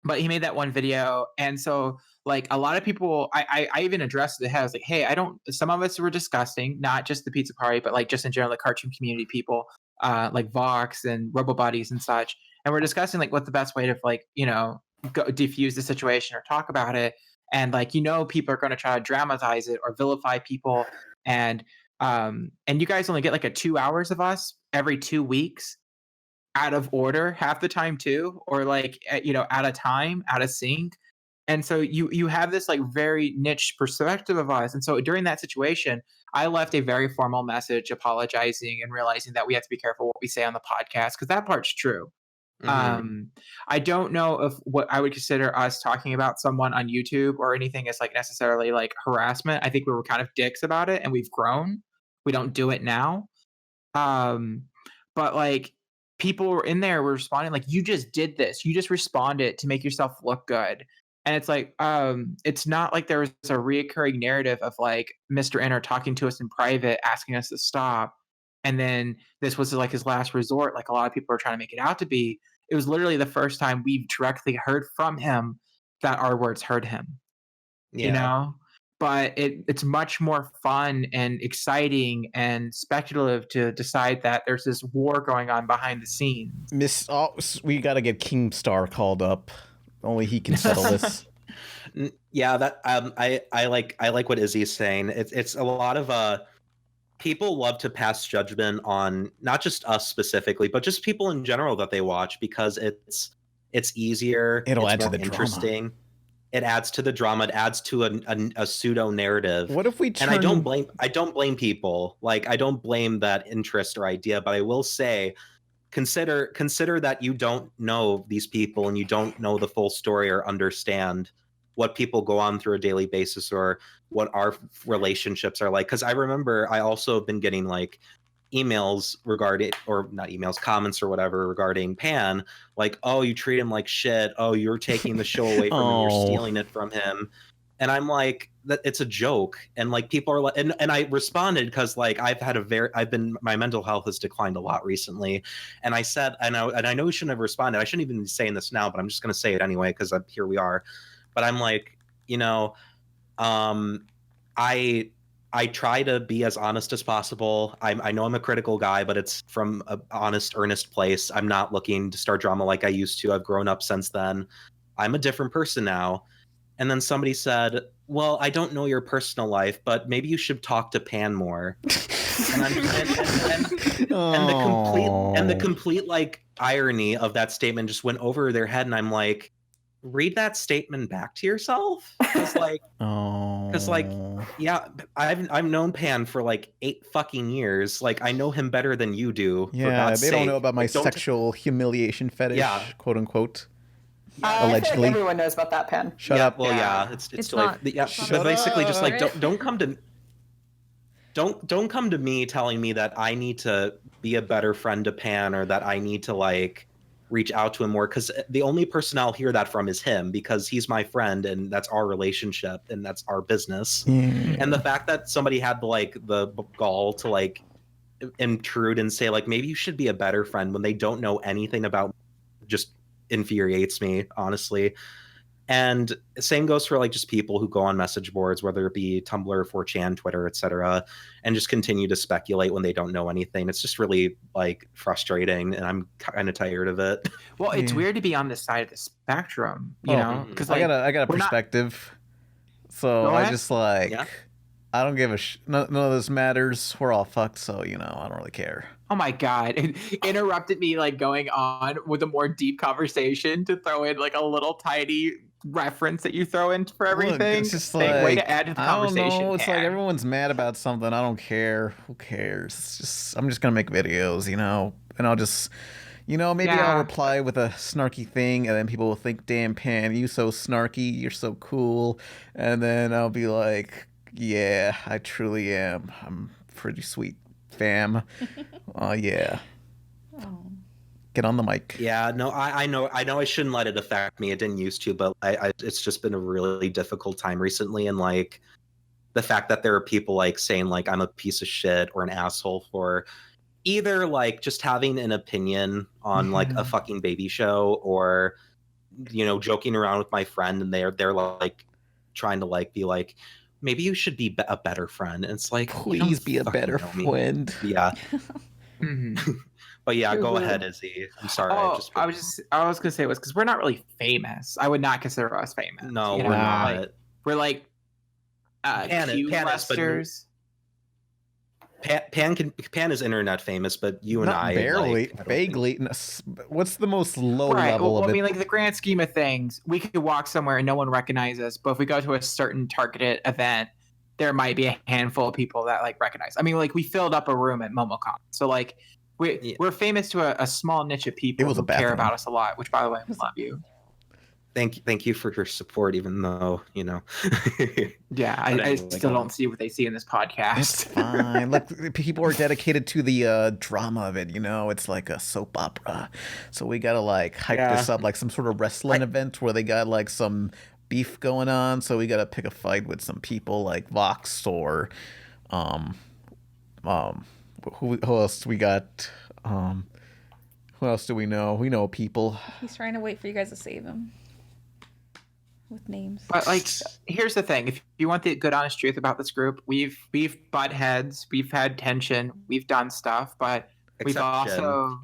But he made that one video, and so like a lot of people, I even addressed the head. I was like, hey, I don't. Some of us were disgusting, not just the pizza party, but like just in general, the cartoon community people, like Vox and RoboBuddies and such. And we're discussing like what the best way to like diffuse the situation or talk about it. And like people are going to try to dramatize it or vilify people, and you guys only get like a 2 hours of us every 2 weeks, out of order half the time too, or like out of time, out of sync. And so you have this like very niche perspective of us. And so during that situation, I left a very formal message apologizing and realizing that we have to be careful what we say on the podcast, because that part's true. I don't know if what I would consider us talking about someone on YouTube or anything is like necessarily like harassment. I think we were kind of dicks about it and we've grown. We don't do it now. But like people were in there were responding like, you just did this. You just responded to make yourself look good. And it's like, it's not like there was a reoccurring narrative of like Mr. Inner talking to us in private, asking us to stop. And then this was like his last resort, like a lot of people are trying to make it out to be. It was literally the first time we've directly heard from him that our words hurt him. Yeah. You know? But it's much more fun and exciting and speculative to decide that there's this war going on behind the scenes. We gotta get Keemstar called up. Only he can settle this. Yeah, that I like what Izzy's saying. It's a lot of people love to pass judgment on not just us specifically, but just people in general that they watch, because it's easier. It'll it's add to more the drama. interesting. It adds to the drama. It adds to a pseudo narrative. What if we turn... And I don't blame people. Like, I don't blame that interest or idea, but I will say, consider that you don't know these people and you don't know the full story or understand what people go on through a daily basis or what our relationships are like. Because I remember I also have been getting like emails regarding, or not emails, comments or whatever regarding Pan, like, oh, you treat him like shit, oh, you're taking the show away from him, you're stealing it from him. And I'm like, that it's a joke. And like people are like, and I responded because like my mental health has declined a lot recently. And I said, and I know we shouldn't have responded. I shouldn't even be saying this now, but I'm just going to say it anyway, because here we are. But I'm like, I try to be as honest as possible. I know I'm a critical guy, but it's from an honest, earnest place. I'm not looking to start drama like I used to. I've grown up since then. I'm a different person now. And then somebody said, well, I don't know your personal life, but maybe you should talk to Pan more. And the complete like irony of that statement just went over their head. And I'm like, read that statement back to yourself. Because yeah, I've known Pan for like 8 fucking years. Like, I know him better than you do. Yeah, they don't know about my sexual humiliation fetish, quote unquote. I feel like everyone knows about that, Pan. Shut up. Well, yeah, it's like, yeah, but basically just like don't come to me telling me that I need to be a better friend to Pan, or that I need to like reach out to him more, because the only person I'll hear that from is him, because he's my friend and that's our relationship and that's our business. And the fact that somebody had like the gall to like intrude and say like, maybe you should be a better friend, when they don't know anything about, just infuriates me, honestly. And same goes for like just people who go on message boards, whether it be Tumblr, 4chan, Twitter, etc., and just continue to speculate when they don't know anything. It's just really like frustrating, and I'm kind of tired of it. Well, it's Yeah. weird to be on this side of the spectrum, you know, because I like got a we're not- perspective. So Go I ahead. just like Yeah. I don't give a none of this matters. We're all fucked, so you know I don't really care. Oh my god! It interrupted me like going on with a more deep conversation to throw in like a little tiny reference that you throw in for everything. Look, it's just Like, like way to add to the I don't conversation. know. It's like man. everyone's mad about something. I don't care. Who cares? It's just I'm just gonna make videos, you know, and I'll just. You know, maybe Yeah. I'll reply with a snarky thing, and then people will think, "Damn, Pan, you so snarky, you're so cool," and then I'll be like, "Yeah, I truly am. I'm pretty sweet, fam." Yeah. Oh. Get on the mic. Yeah, no, I know I shouldn't let it affect me. It didn't used to, but I it's just been a really difficult time recently, and like the fact that there are people like saying like I'm a piece of shit or an asshole for either like just having an opinion on like a fucking baby show, or you know, joking around with my friend, and they're like trying to like be like, maybe you should be a better friend. And it's like, you don't Please be a fucking better know me. friend. Yeah. Mhm. But yeah, go Mhm. ahead, Izzy. I'm sorry. Oh, I was gonna say was because we're not really famous. I would not consider us famous. No, you we're know? not. Like, we're like Pan is- Q Pan is, but- lusters. Pan is internet famous, but you and Not I barely, like, I don't think- vaguely. What's the most low Right. level Well, of I it? mean, like the grand scheme of things, we could walk somewhere and no one recognizes us. But if we go to a certain targeted event, there might be a handful of people that like recognize. I mean, like we filled up a room at MomoCon, so like we're famous to a small niche of people was a who care bathroom. about us a lot. Which, by the way, we love you. Thank you for your support, even though you know. Yeah, But I anyway, still go on. don't see what they see in this It's podcast. fine. Look, people are dedicated to the drama of it. You know, it's like a soap opera, so we gotta like hype this up like some sort of wrestling event where they got like some beef going on. So we gotta pick a fight with some people like Vox or who else we got? Who else do we know? We know people. He's trying to wait for you guys to save him with names. But like, here's the thing: if you want the good, honest truth about this group, we've butt heads, we've had tension, we've done stuff, but we've Except also,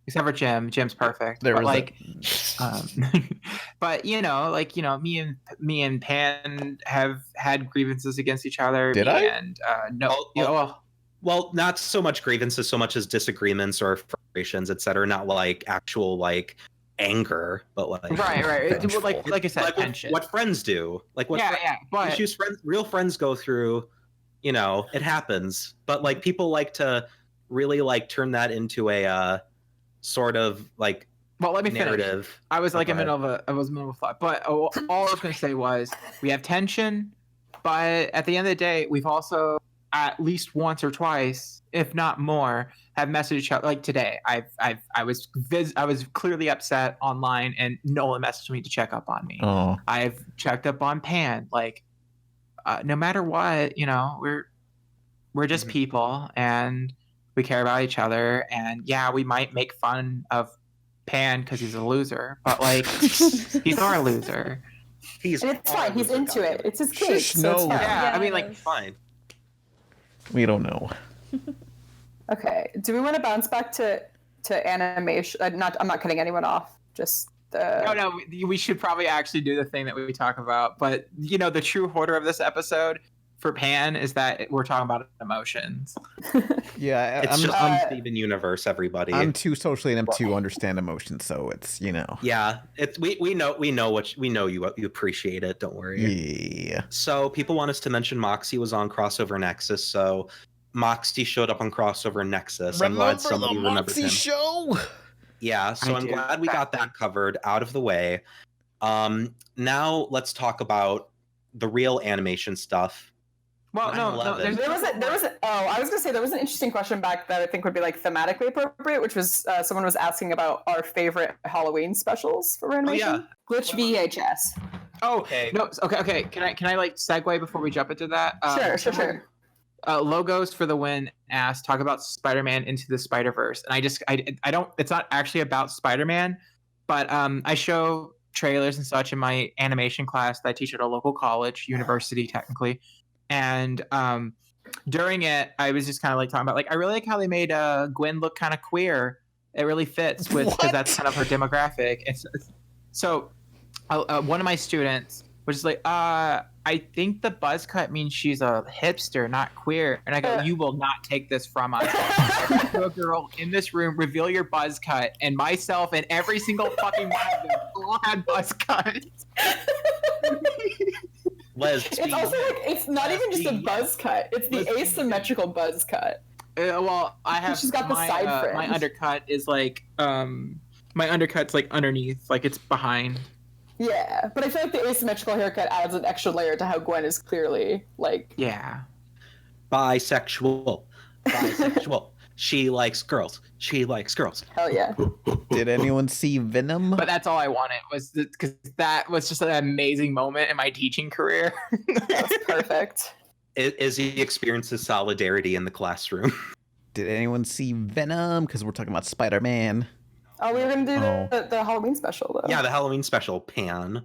except for Jim. Jim's perfect. There but was like, but you know, like me and Pan have had grievances against each other. Did me I? And no, Oh, you know, oh. well, Well, not so much grievances, so much as disagreements or frustrations, etc. Not like actual like anger, but like right. Vengeful. Like I said, like tension. what friends do, like what yeah, but issues real friends go through. You know, it happens, but like people like to really like turn that into a sort of like well, let me finish. narrative. I was like Go in the middle of I was in the middle of a thought, but all I was going to say was we have tension, but at the end of the day, we've also at least once or twice, if not more, have messaged each other. Like today, I was clearly upset online, and Nolan messaged me to check up on me. Oh, I've checked up on Pan. Like, no matter what, you know, we're just people, and we care about each other. And yeah, we might make fun of Pan because he's a loser, but like, he's our loser. He's And it's fine. He's into it. It's his kid. Shush, So it's no. fine. Yeah, I mean, it like, is. fine. we don't know. Okay. Do we want to bounce back to animation? I'm not cutting anyone off. Just No, we should probably actually do the thing that we talk about. But you know, the true order of this episode for Pan is that we're talking about emotions. Yeah, It's just I'm Steven Universe, everybody. I'm too socially inept to understand emotion, so it's Yeah, it's we know you appreciate it. Don't worry. Yeah. So people want us to mention Moxie was on Crossover Nexus. So Moxie showed up on Crossover Nexus. I'm glad somebody remembered him. show. Yeah, so I I'm do. glad we got that covered out of the way. Now let's talk about the real animation stuff. Well, no, 9/11. there was I was gonna say there was an interesting question back that I think would be like thematically appropriate, which was someone was asking about our favorite Halloween specials for animation. Glitch VHS. Oh, Okay. no. Okay. Can I like segue before we jump into that? Sure. Logos for the Win asked, talk about Spider-Man Into the Spider-Verse. And I don't, it's not actually about Spider-Man, but I show trailers and such in my animation class that I teach at a local college, university technically. And during it, I was just kind of like talking about like I really like how they made Gwen look kind of queer. It really fits with because that's kind of her demographic. So one of my students was just like, I think the buzz cut means she's a hipster, not queer. And I go, you will not take this from us. Every girl in this room, reveal your buzz cut. And myself and every single fucking one of them all had buzz cuts. It's also like, it's not even just a buzz cut. It's the asymmetrical buzz cut. Well, I have. She's got the side fringe. My undercut is like, my undercut's like underneath, like it's behind. Yeah, but I feel like the asymmetrical haircut adds an extra layer to how Gwen is clearly like. Yeah. Bisexual. She likes girls. She likes girls. Hell yeah. Did anyone see Venom? But that's all I wanted was because that was just an amazing moment in my teaching career. That's perfect. Izzy experiences solidarity in the classroom. Did anyone see Venom? Because we're talking about Spider-Man. Oh, we were going to do the Halloween special, though. Yeah, the Halloween special, Pan.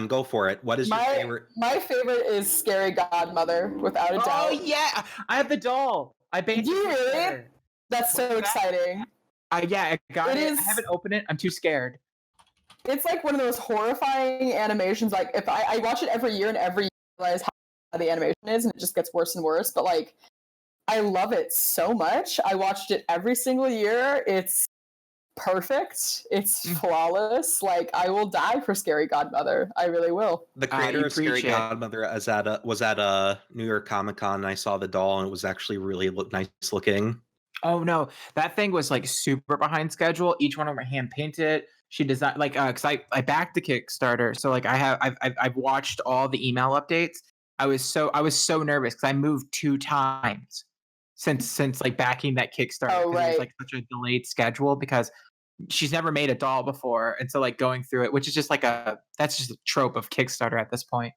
Go for it. What is your favorite? My favorite is Scary Godmother, without a doubt. Oh, yeah! I have the doll! I baked Do you really? That's so exciting. Yeah, I got it. I haven't opened it. I'm too scared. It's like one of those horrifying animations. Like, if I watch it every year, and every year I realize how the animation is, and it just gets worse and worse. But, like, I love it so much. I watched it every single year. It's perfect. It's flawless. Like, I will die for Scary Godmother. I really will. The creator of Scary Godmother was at a New York Comic Con, and I saw the doll, and it was actually really nice looking. Oh no, that thing was like super behind schedule. Each one of them hand painted. She designed like because I backed the Kickstarter, so like I've watched all the email updates. I was so nervous because I moved 2 times since like backing that Kickstarter. Oh, right. It was like such a delayed schedule because she's never made a doll before, and so like going through it, which is just like that's just a trope of Kickstarter at this point.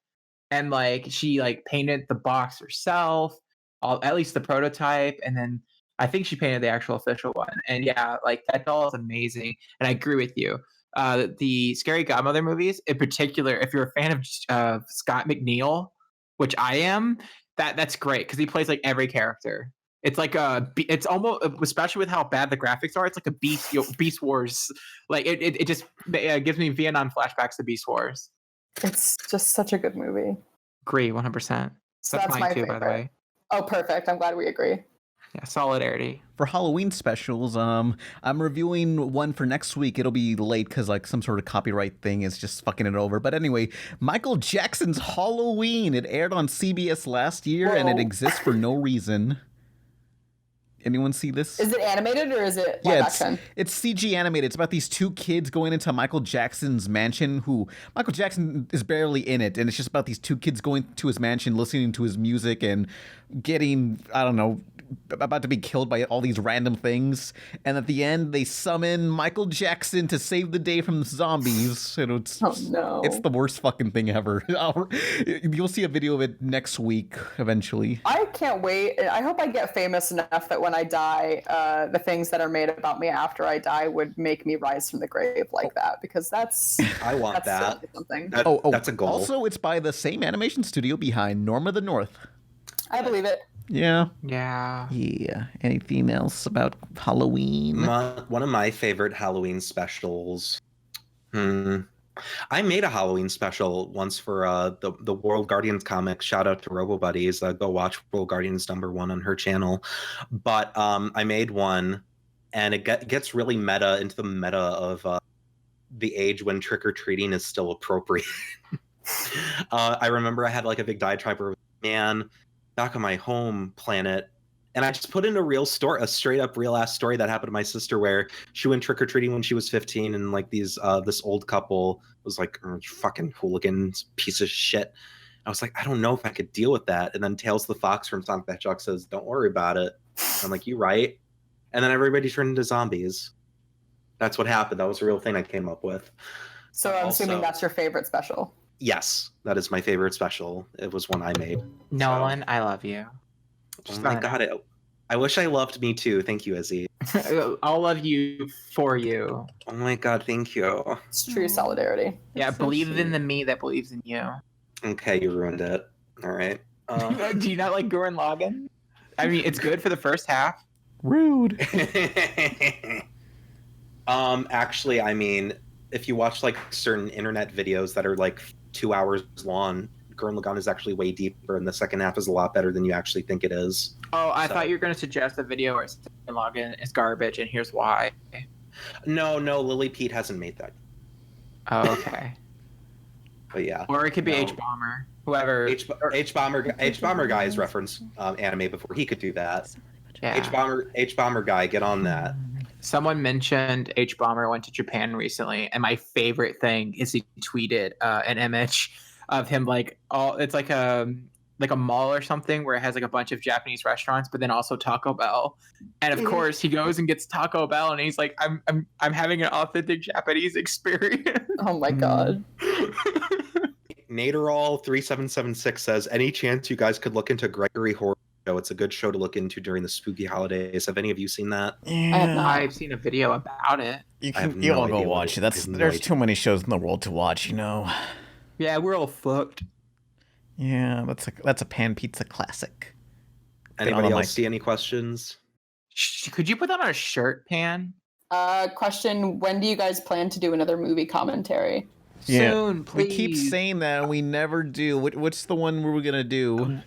And like she like painted the box herself, at least the prototype, and then I think she painted the actual official one. And yeah, like that doll is amazing. And I agree with you. The Scary Godmother movies, in particular, if you're a fan of Scott McNeil, which I am, that's great because he plays like every character. It's like it's almost, especially with how bad the graphics are, it's like a Beast Wars. Like it just gives me Vietnam flashbacks to Beast Wars. It's just such a good movie. Agree, 100%. So That's that's mine my too, favorite. by the way. Oh, perfect. I'm glad we agree. Yeah, solidarity. For Halloween specials, I'm reviewing one for next week. It'll be late because like some sort of copyright thing is just fucking it over. But anyway, Michael Jackson's Halloween. It aired on CBS last year, and it exists for no reason. Anyone see this? Is it animated or is it live action? It's CG animated. It's about these 2 kids going into Michael Jackson's mansion, who Michael Jackson is barely in it, and it's just about these 2 kids going to his mansion, listening to his music, and getting, I don't know, about to be killed by all these random things. And at the end, they summon Michael Jackson to save the day from the zombies. And it's the worst fucking thing ever. You'll see a video of it next week, eventually. I can't wait. I hope I get famous enough that when I die, the things that are made about me after I die would make me rise from the grave like that, because that's I want that's that. something. That's a goal. Also, it's by the same animation studio behind Norm of the North. I believe it. Yeah. Yeah. Anything else about Halloween? One of my favorite Halloween specials. I made a Halloween special once for the World Guardians comic. Shout out to RoboBuddies. Go watch World Guardians #1 on her channel. But I made one, and it gets really meta into the meta of the age when trick-or-treating is still appropriate. I remember I had like a big diatribe where, man, back on my home planet, and I just put in a straight up real ass story that happened to my sister, where she went trick or treating when she was 15, and like this old couple was like, oh, you fucking hooligans, piece of shit. I was like, I don't know if I could deal with that. And then Tails the Fox from Sonic the Hedgehog says, don't worry about it. I'm like, you right. And then everybody turned into zombies. That's what happened. That was a real thing I came up with. So I'm assuming that's your favorite special. Yes, that is my favorite special. It was one I made. Nolan, I love you. Oh my god, I wish I loved me too. Thank you, Izzy. I'll love you for you. Oh my god, thank you. It's true solidarity. Yeah, so believe in sweet. the me that believes in you. Okay, you ruined it. All right. Do you not like Gurren Lagann? I mean, it's good for the first half. Rude. Actually, I mean, if you watch like certain internet videos that are like 2 hours long, Gurren Lagann is actually way deeper, and the second half is a lot better than you actually think it is. Oh, I So- thought you were going to suggest a video where Gurren Lagann is garbage, and here's why. No, Lily Pete hasn't made that. Oh, okay. But yeah. Or it could be No. H-Bomber. Whoever. H-Bomber guy's referenced anime before he could do that. Yeah. H-Bomber guy, get on that. Someone mentioned H-Bomber went to Japan recently, and my favorite thing is he tweeted an image of him it's like a mall or something where it has like a bunch of Japanese restaurants, but then also Taco Bell. And of course, he goes and gets Taco Bell, and he's like, "I'm having an authentic Japanese experience." Oh my god. Naderall3776 says, any chance you guys could look into Gregory Horror Show? It's a good show to look into during the spooky holidays. Have any of you seen that? I have not. I've seen a video about it. You I have can no all go idea what watch it- it. I have no There's idea. too many shows in the world to watch, you know. Yeah, we're all fucked. Yeah, that's a pan pizza classic. Anybody on the else mic. see any questions? Could you put that on a shirt, Pan? Question, when do you guys plan to do another movie commentary? Yeah. Soon, We please. keep saying that and we never do. What's the one we're gonna do?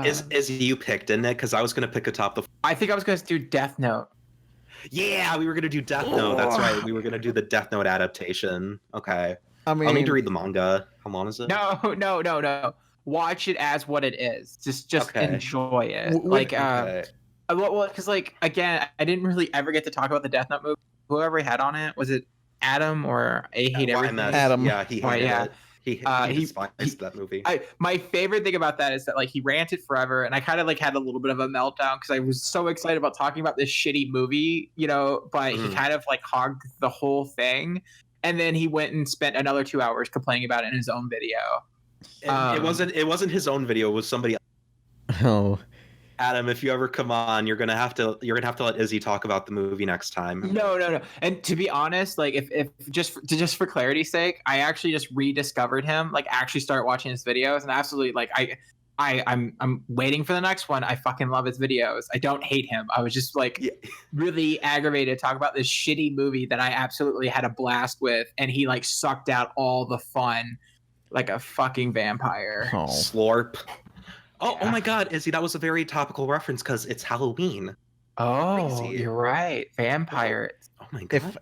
Is you picked, didn't it? Because I was gonna pick atop the. I think I was going to do Death Note. Yeah, we were gonna do Death Note. That's right. We were gonna do the Death Note adaptation. Okay. I mean, I'll need to read the manga. How long is it? No. Watch it as what it is. Just Okay. enjoy it. Okay. Well, because again, I didn't really ever get to talk about the Death Note movie. Whoever had on it, was it Adam or I Hate Everything? YMS. Adam. Yeah, he hated yeah. it. He he- despised that movie. My favorite thing about that is that he ranted forever, and I kind of had a little bit of a meltdown because I was so excited about talking about this shitty movie, but he Mhm. kind of hogged the whole thing, and then he went and spent another 2 hours complaining about it in his own video. It wasn't his own video. It was somebody. Oh, Adam, if you ever come on, you're gonna have to let Izzy talk about the movie next time. No. And to be honest, if just for clarity's sake, I actually just rediscovered him. Actually start watching his videos, and absolutely I'm waiting for the next one. I fucking love his videos. I don't hate him. I was just really aggravated to talk about this shitty movie that I absolutely had a blast with, and he sucked out all the fun like a fucking vampire. oh. Slorp. Oh Yeah. my God, Izzy, that was a very topical reference because it's Halloween. Oh, Crazy. you're right. Vampire. Oh my God.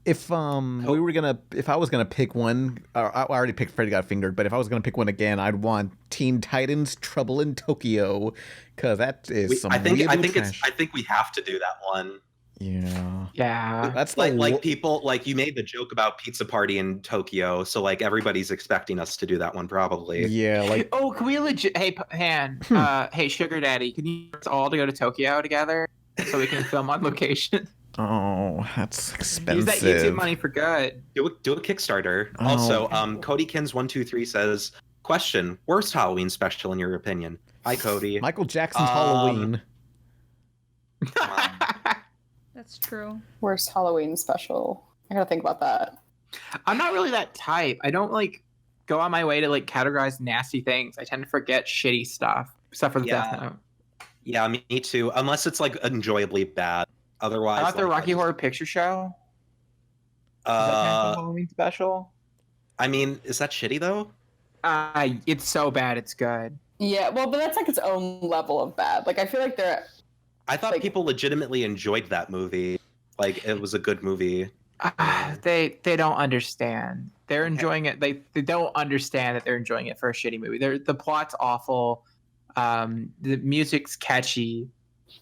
If I was gonna pick one, I already picked Freddy Got Fingered, but if I was gonna pick one again, I'd want Teen Titans: Trouble in Tokyo, because that is some I think weird trash. I think we have to do that one. Yeah, Yeah. that's People you made the joke about Pizza Party in Tokyo, so everybody's expecting us to do that one probably. Yeah, Oh, can we legit? Hey, Han. Hey, Sugar Daddy. Can you get us all to go to Tokyo together so we can film on location? oh, that's Use that YouTube expensive. money for good. Do a Kickstarter. Oh. Also, CodyKins123 says, question: worst Halloween special in your opinion? Hi, Cody. Michael Jackson's Halloween. That's true. Worst Halloween special. I gotta think about that. I'm not really that type. I don't go on my way to categorize nasty things. I tend to forget shitty stuff, except for the Yeah. Death Note. Yeah, me too. Unless it's enjoyably bad. Otherwise, How about the I Rocky just- Horror Picture Show? Is that kind of a Halloween special? I mean, is that shitty though? It's so bad, it's good. Yeah, well, but that's its own level of bad. I feel like they're I thought people legitimately enjoyed that movie. It was a good movie. They don't understand. They're enjoying it. They don't understand that they're enjoying it for a shitty movie. The plot's awful. The music's catchy,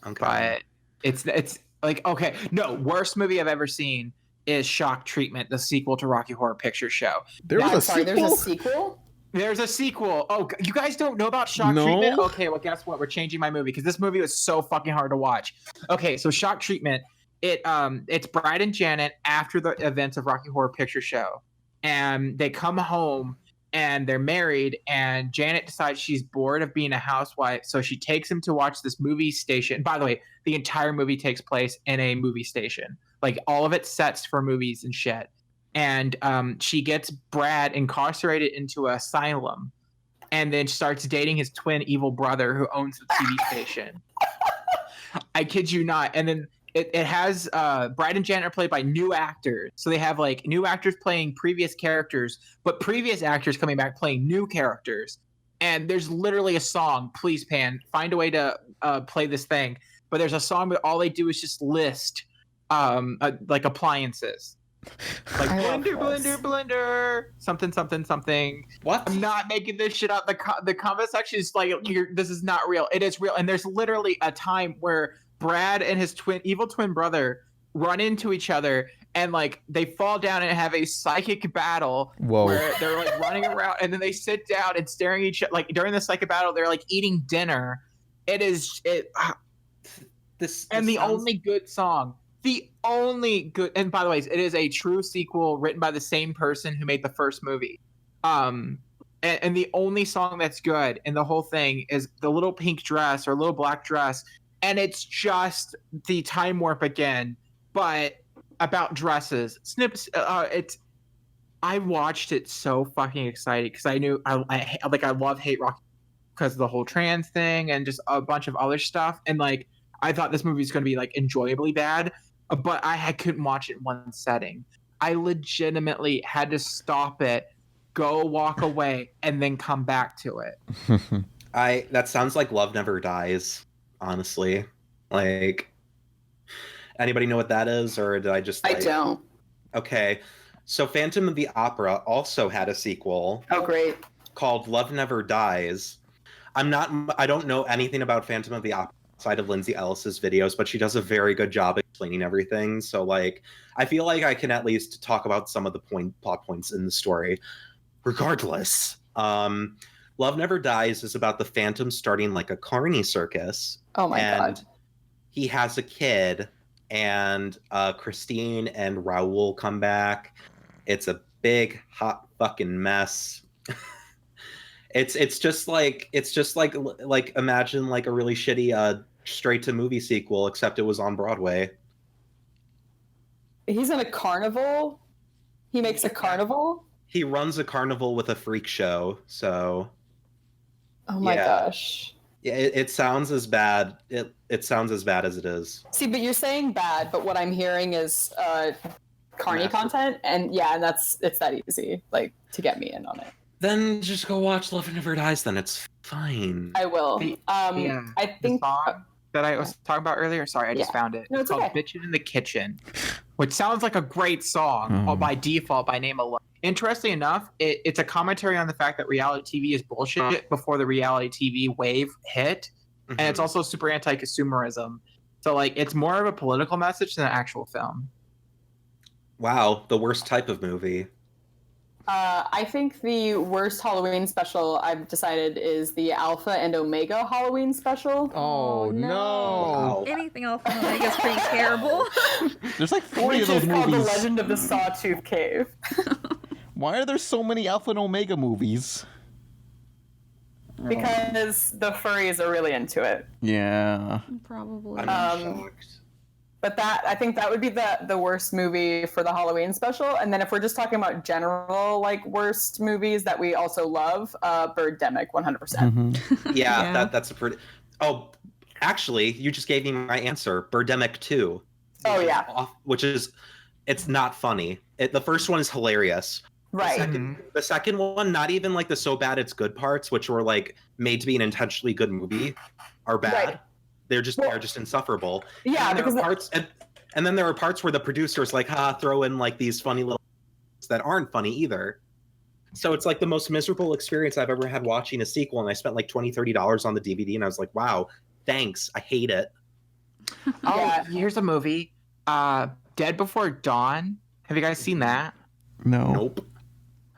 Okay. but it's okay. No, worst movie I've ever seen is Shock Treatment, the sequel to Rocky Horror Picture Show. There was I'm a sorry, sequel. there's a sequel? There's a sequel. Oh, you guys don't know about Shock No. Treatment? Okay, well, guess what? We're changing my movie because this movie was so fucking hard to watch. Okay, so Shock Treatment, it's Bride and Janet after the events of Rocky Horror Picture Show, and they come home and they're married, and Janet decides she's bored of being a housewife, so she takes him to watch this movie station. By the way, the entire movie takes place in a movie station. Like, all of it sets for movies and shit. And she gets Brad incarcerated into an asylum, and then starts dating his twin evil brother who owns the TV station. I kid you not. And then it has Brad and Janet are played by new actors. So they have like new actors playing previous characters, but previous actors coming back playing new characters. And there's literally a song, please Pan, find a way to play this thing. But there's a song where all they do is just list like appliances. Like blender, something. What? I'm not making this shit up. The comment section is like, this is not real. It is real. And there's literally a time where Brad and his evil twin brother run into each other, and like they fall down and have a psychic battle. Whoa. Where they're like running around, and then they sit down and staring at each other. Like during the psychic battle, they're like eating dinner. This and the sounds... only good song. The only good, and by the way, it is a true sequel written by the same person who made the first movie. And the only song that's good in the whole thing is the little pink dress or little black dress. And it's just the time warp again, but about dresses. Snips. I watched it so fucking excited because I knew I love hate rock because of the whole trans thing and just a bunch of other stuff. And like, I thought this movie was going to be like enjoyably bad. But I couldn't watch it in one setting. I legitimately had to stop it, go walk away, and then come back to it. That sounds like Love Never Dies, honestly. Like, anybody know what that is, or did I just? I don't. Okay, so Phantom of the Opera also had a sequel. Oh, great. Called Love Never Dies. I don't know anything about Phantom of the Opera outside of Lindsay Ellis's videos, but she does a very good job explaining everything. So like, I feel like I can at least talk about some of the plot points in the story. Regardless, Love Never Dies is about the Phantom starting like a Carnie circus. Oh my God. He has a kid, and Christine and Raoul come back. It's a big hot fucking mess. It's just like imagine like a really shitty straight to movie sequel, except it was on Broadway. He's in a carnival. He makes a carnival. He runs a carnival with a freak show. So. Oh my gosh. Yeah, it sounds as bad. It sounds as bad as it is. See, but you're saying bad, but what I'm hearing is Carnie content, and it's that easy, like to get me in on it. Then just go watch Love Never Dies. Then it's fine. I will. I think the song that I was talking about earlier. Sorry, I just found it. No, it's called "Bitchin' in the Kitchen," which sounds like a great song by default by name alone. Interestingly enough, it's a commentary on the fact that reality TV is bullshit before the reality TV wave hit, and it's also super anti-consumerism. So like, it's more of a political message than an actual film. Wow, the worst type of movie. I think the worst Halloween special I've decided is the Alpha and Omega Halloween special. Oh no! Wow. Anything Alpha and Omega is pretty terrible. There's like 40 of those Which is called movies. The Legend of the Sawtooth Cave. Why are there so many Alpha and Omega movies? Because the furries are really into it. Yeah. Probably. I'm shocked. But I think that would be the worst movie for the Halloween special. And then if we're just talking about general like worst movies that we also love, Birdemic 100%. Yeah, that's a pretty. Oh, actually, you just gave me my answer. Birdemic 2. Oh yeah. Which is, it's not funny. The first one is hilarious. Right. The second one, not even like the so bad it's good parts, which were like made to be an intentionally good movie, are bad. Right. They're just insufferable. Yeah, and because and then there are parts where the producer's like, throw in like these funny little that aren't funny either. So it's like the most miserable experience I've ever had watching a sequel, and I spent like $20-$30 on the DVD, and I was like, wow, thanks, I hate it. Here's a movie, Dead Before Dawn. Have you guys seen that? No. Nope.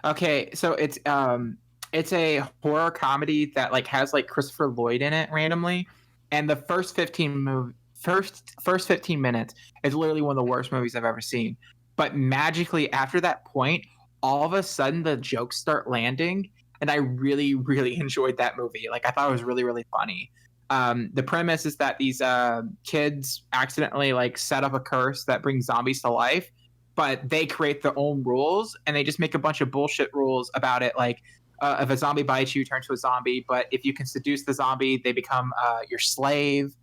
Okay, so it's a horror comedy that like has like Christopher Lloyd in it randomly. And the first 15 minutes is literally one of the worst movies I've ever seen. But magically, after that point, all of a sudden the jokes start landing, and I really, really enjoyed that movie. Like, I thought it was really, really funny. The premise is that these kids accidentally like set up a curse that brings zombies to life, but they create their own rules, and they just make a bunch of bullshit rules about it. Like, if a zombie bites you, turn to a zombie, but if you can seduce the zombie, they become your slave.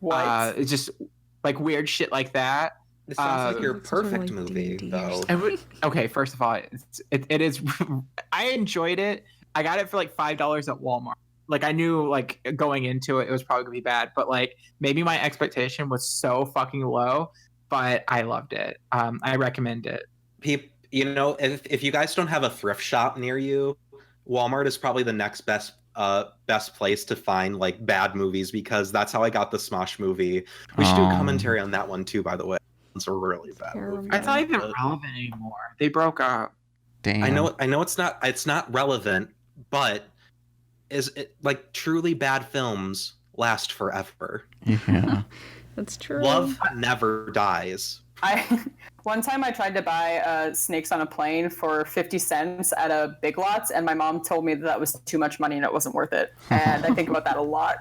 What? It's just like weird shit like that. It sounds like your It's sort of perfect like movie, D&D or though. something. Okay, first of all, it is. I enjoyed it. I got it for like $5 at Walmart. Like, I knew like going into it, it was probably gonna be bad, but like maybe my expectation was so fucking low, but I loved it. I recommend it. You know, if you guys don't have a thrift shop near you, Walmart is probably the next best place to find like bad movies, because that's how I got the Smosh movie. We should do a commentary on that one too, by the way. It's a really bad movie. It's not even relevant anymore. They broke up. Damn. I know it's not relevant, but is it like truly bad films last forever? Yeah. That's true. Love never dies. One time I tried to buy Snakes on a Plane for 50 cents at a Big Lots, and my mom told me that was too much money and it wasn't worth it. And I think about that a lot.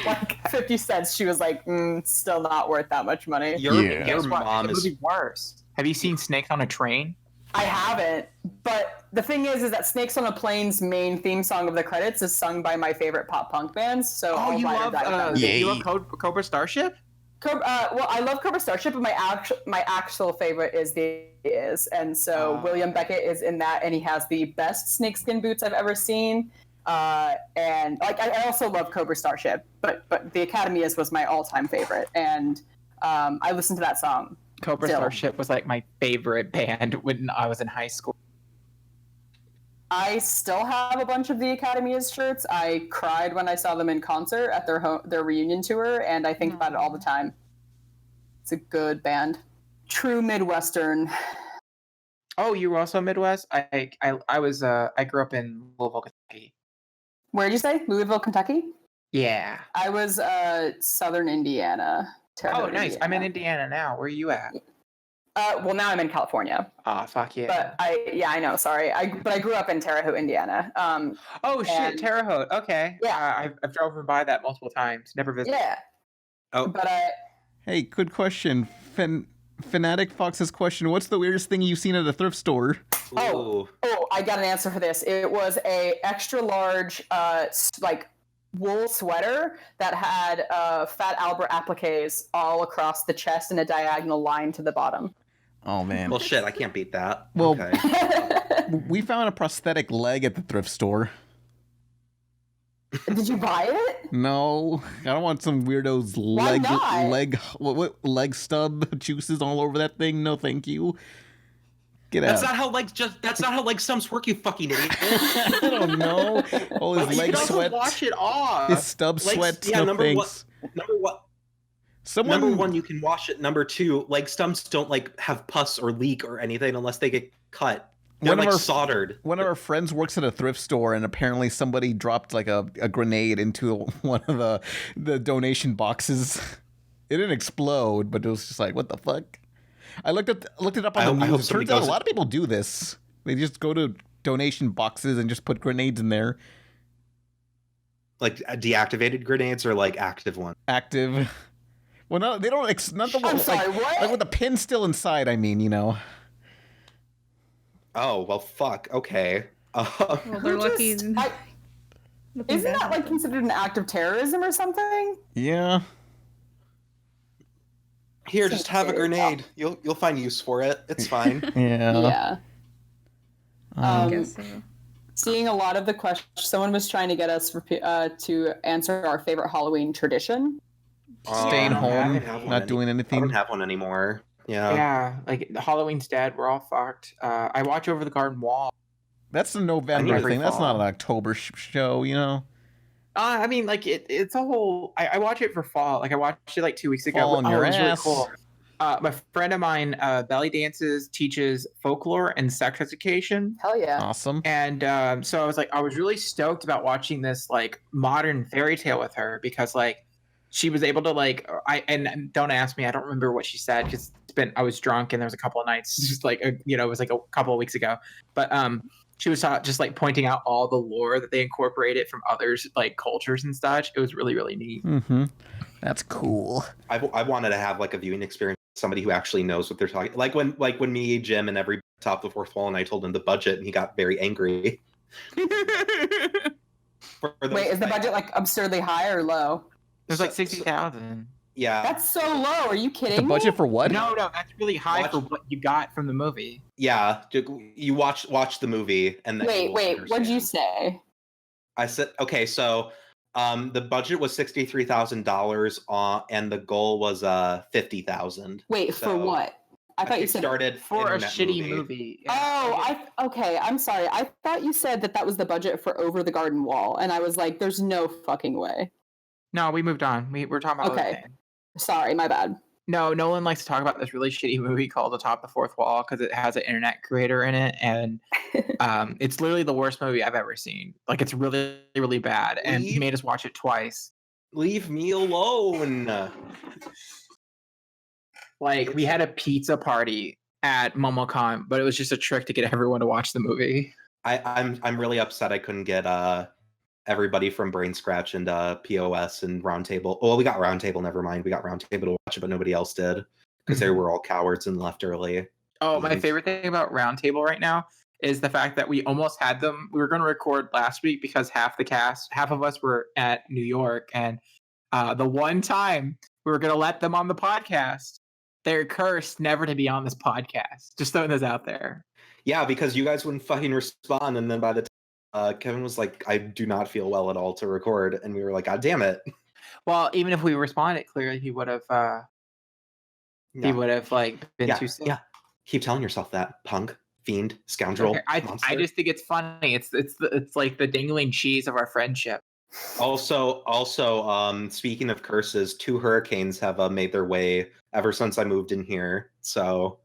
Like 50 cents, she was like, still not worth that much money. Your mom It would be worse. Have you seen Snakes on a Train? I haven't, but the thing is that Snakes on a Plane's main theme song of the credits is sung by my favorite pop punk bands. So I'll you ride or love die with them. you love Cobra Starship? Well, I love Cobra Starship, but my actual favorite is and so William Beckett is in that, and he has the best snakeskin boots I've ever seen. And like I also love Cobra Starship, but the Academy was my all-time favorite, and I listened to that song. Cobra Starship was like my favorite band when I was in high school. I still have a bunch of the Academy's shirts. I cried when I saw them in concert at their reunion tour, and I think about it all the time. It's a good band. True Midwestern. Oh, you were also Midwest? I grew up in Louisville, Kentucky. Where did you say? Louisville, Kentucky? Yeah. I was Southern Indiana. Terre Haute, Nice. Indiana. I'm in Indiana now. Where are you at? Well, now I'm in California. Oh, fuck yeah. But I know. Sorry, but I grew up in Terre Haute, Indiana. Oh shit, Terre Haute. Okay. Yeah. I've driven by that multiple times. Never visited. Yeah. Oh. But Hey, good question. Fanatic Fox's question: what's the weirdest thing you've seen at a thrift store? Ooh. Oh, I got an answer for this. It was a extra large, like wool sweater that had Fat Albert appliques all across the chest in a diagonal line to the bottom. Oh man. Well, shit, I can't beat that. Well, okay. We found a prosthetic leg at the thrift store. Did you buy it? No, I don't want some weirdo's Why not? leg stub juices all over that thing. No, thank you. Get That's out. not how leg stumps work, you fucking idiot. I don't know. Oh, his You leg can also sweat. wash it off. His stub Legs- sweats. yeah, no number thanks. Number one, you can wash it. Number two, leg stumps don't like have pus or leak or anything unless they get cut. They're like soldered. One of our friends works at a thrift store, and apparently somebody dropped like a grenade into one of the donation boxes. It didn't explode, but it was just like, what the fuck? I looked it up on the news. It turns out a lot of people do this. They just go to donation boxes and just put grenades in there. Like deactivated grenades or like active ones? Active. Well, no, they don't. Not the one. I'm sorry, what? Like with the pin still inside. I mean, you know. Oh well, fuck. Okay. Well, they're lucky. Isn't that like considered an act of terrorism or something? Yeah. Here, just have a grenade. You'll find use for it. It's fine. Yeah. I guess so. Seeing a lot of the questions, someone was trying to get us to answer our favorite Halloween tradition. Staying home, not doing anything. I don't have one anymore. Yeah. Yeah, like Halloween's dead. We're all fucked. I watch Over the Garden Wall. That's a November thing. That's not an October show, you know. I mean, like it's a whole. I watch it for fall. Like I watched it like 2 weeks ago. Fall on your it was ass. really cool. My friend of mine belly dances, teaches folklore and sex education. Hell yeah! Awesome. And so I was really stoked about watching this like modern fairy tale with her because like she was able to like and don't ask me, I don't remember what she said because I was drunk and there was a couple of nights just like it was like a couple of weeks ago, but she was just like pointing out all the lore that they incorporated from others like cultures and such. It was really, really neat. That's cool. I wanted to have like a viewing experience with somebody who actually knows what they're talking. Like when me, Jim, and every top the fourth wall, and I told him the budget, and he got very angry. Wait, is the budget like absurdly high or low? It was like 60,000. Yeah, That's so low. Are you kidding The me? budget for what? No, that's really high for what you got from the movie. yeah. You watch the movie, and then you will Wait, what'd you understand. say? I said okay. So, the budget was $63,000, and the goal was $50,000. Wait, for what? I thought you said started For a shitty movie. Yeah. Oh, okay. I'm sorry. I thought you said that was the budget for Over the Garden Wall, and I was like, "There's no fucking way." No, we moved on. We're talking about other Okay. things. Sorry, my bad. No, Nolan likes to talk about this really shitty movie called Atop the Fourth Wall because it has an internet creator in it, and it's literally the worst movie I've ever seen. Like, it's really, really bad, and he made us watch it twice. Leave me alone. Like, we had a pizza party at MomoCon, but it was just a trick to get everyone to watch the movie. I'm really upset I couldn't get everybody from Brain Scratch and POS and Roundtable. Well, we got Roundtable, never mind. We got Roundtable to watch it, but nobody else did because they were all cowards and left early. Oh, my favorite thing about Roundtable right now is the fact that we almost had them. We were going to record last week because half of us were at New York, and the one time we were going to let them on the podcast, they're cursed never to be on this podcast. Just throwing this out there. Yeah, because you guys wouldn't fucking respond, and then by the time Kevin was like, I do not feel well at all to record, and we were like, God damn it. Well, even if we responded clearly, he would have like been too sick. Yeah. Keep telling yourself that, punk, fiend, scoundrel. Okay, I just think it's funny. It's like the dangling cheese of our friendship. Also, speaking of curses, 2 hurricanes have made their way ever since I moved in here. So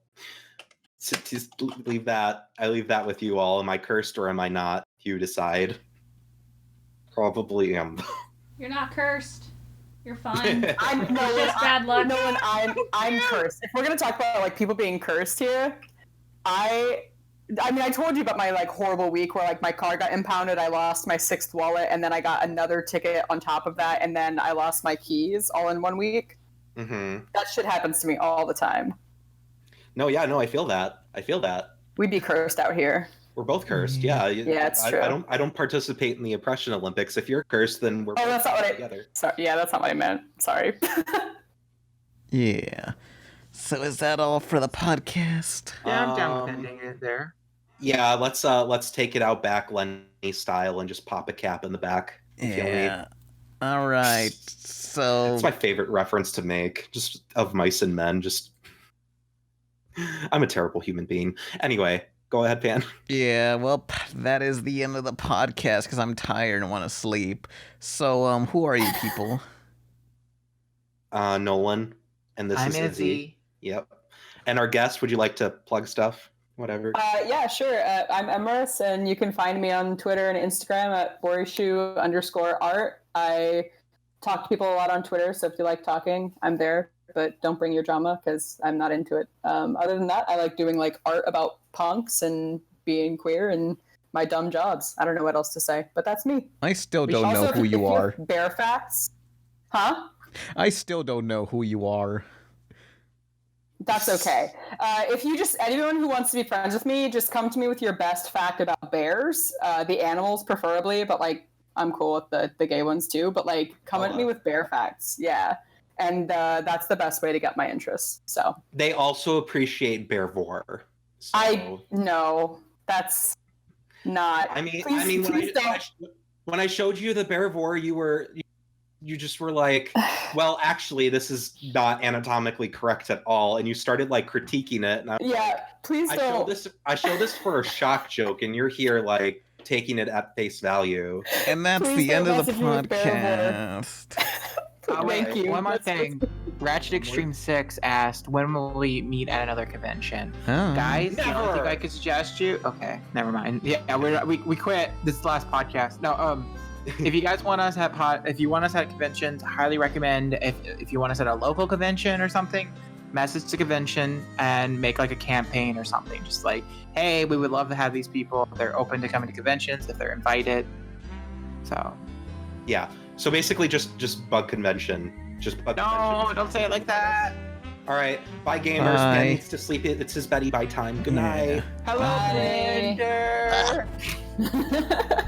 just leave that. I leave that with you all. Am I cursed or am I not? You decide. Probably am. You're not cursed. You're fine. I'm Just bad luck. Nolan, I'm cursed. If we're gonna talk about like people being cursed here, I mean, I told you about my like horrible week where like my car got impounded, I lost my 6th wallet, and then I got another ticket on top of that, and then I lost my keys all in 1 week. Mm-hmm. That shit happens to me all the time. No, I feel that. We'd be cursed out here. We're both cursed. Yeah. Yeah, it's true. I don't participate in the oppression Olympics. If you're cursed, then we're both that's not what together. Sorry, yeah, that's not what I meant. Sorry. Yeah. So is that all for the podcast? Yeah, I'm down with ending it there. Yeah, let's take it out back Lenny style and just pop a cap in the back. Yeah. All right. So it's my favorite reference to make, just of mice and men. Just I'm a terrible human being. Anyway, go ahead, Pan. Yeah, well, that is the end of the podcast because I'm tired and want to sleep. So, who are you people? Nolan, and this I'm is Izzy. Yep. And our guest, would you like to plug stuff? Whatever. Yeah, sure. I'm Emrys, and you can find me on Twitter and Instagram at Borishu_art. I talk to people a lot on Twitter, so if you like talking, I'm there. But don't bring your drama because I'm not into it. Other than that, I like doing like art about punks and being queer and my dumb jobs. I don't know what else to say, but that's me. I still don't know who you are. Bear facts, huh? I still don't know who you are. That's okay. If you anyone who wants to be friends with me, just come to me with your best fact about bears, the animals preferably, but like I'm cool with the gay ones too. But like come at me with bear facts, yeah. And that's the best way to get my interest. So they also appreciate bear vor. So. No, that's not. I mean, when I showed you the bear vor, you just were like, well, actually, this is not anatomically correct at all, and you started like critiquing it. And please don't. I show this for a shock joke, and you're here like taking it at face value. And that's the end of the podcast. Thank you. One more thing. Ratchet Extreme 6 asked, when will we meet at another convention? Oh. Guys, the only thing I could suggest you... Okay, never mind. Yeah, we quit. This is the last podcast. No, if you guys want us if you want us at conventions, highly recommend. If you want us at a local convention or something, message the convention and make like a campaign or something. Just like, hey, we would love to have these people. They're open to coming to conventions if they're invited. So, yeah. So basically, just bug convention. Just bug convention. No, don't say it like that. All right. Bye, gamers. Bye. Man needs to sleep. It's his beddy bye time. Good night. Hello, Bye. Blender.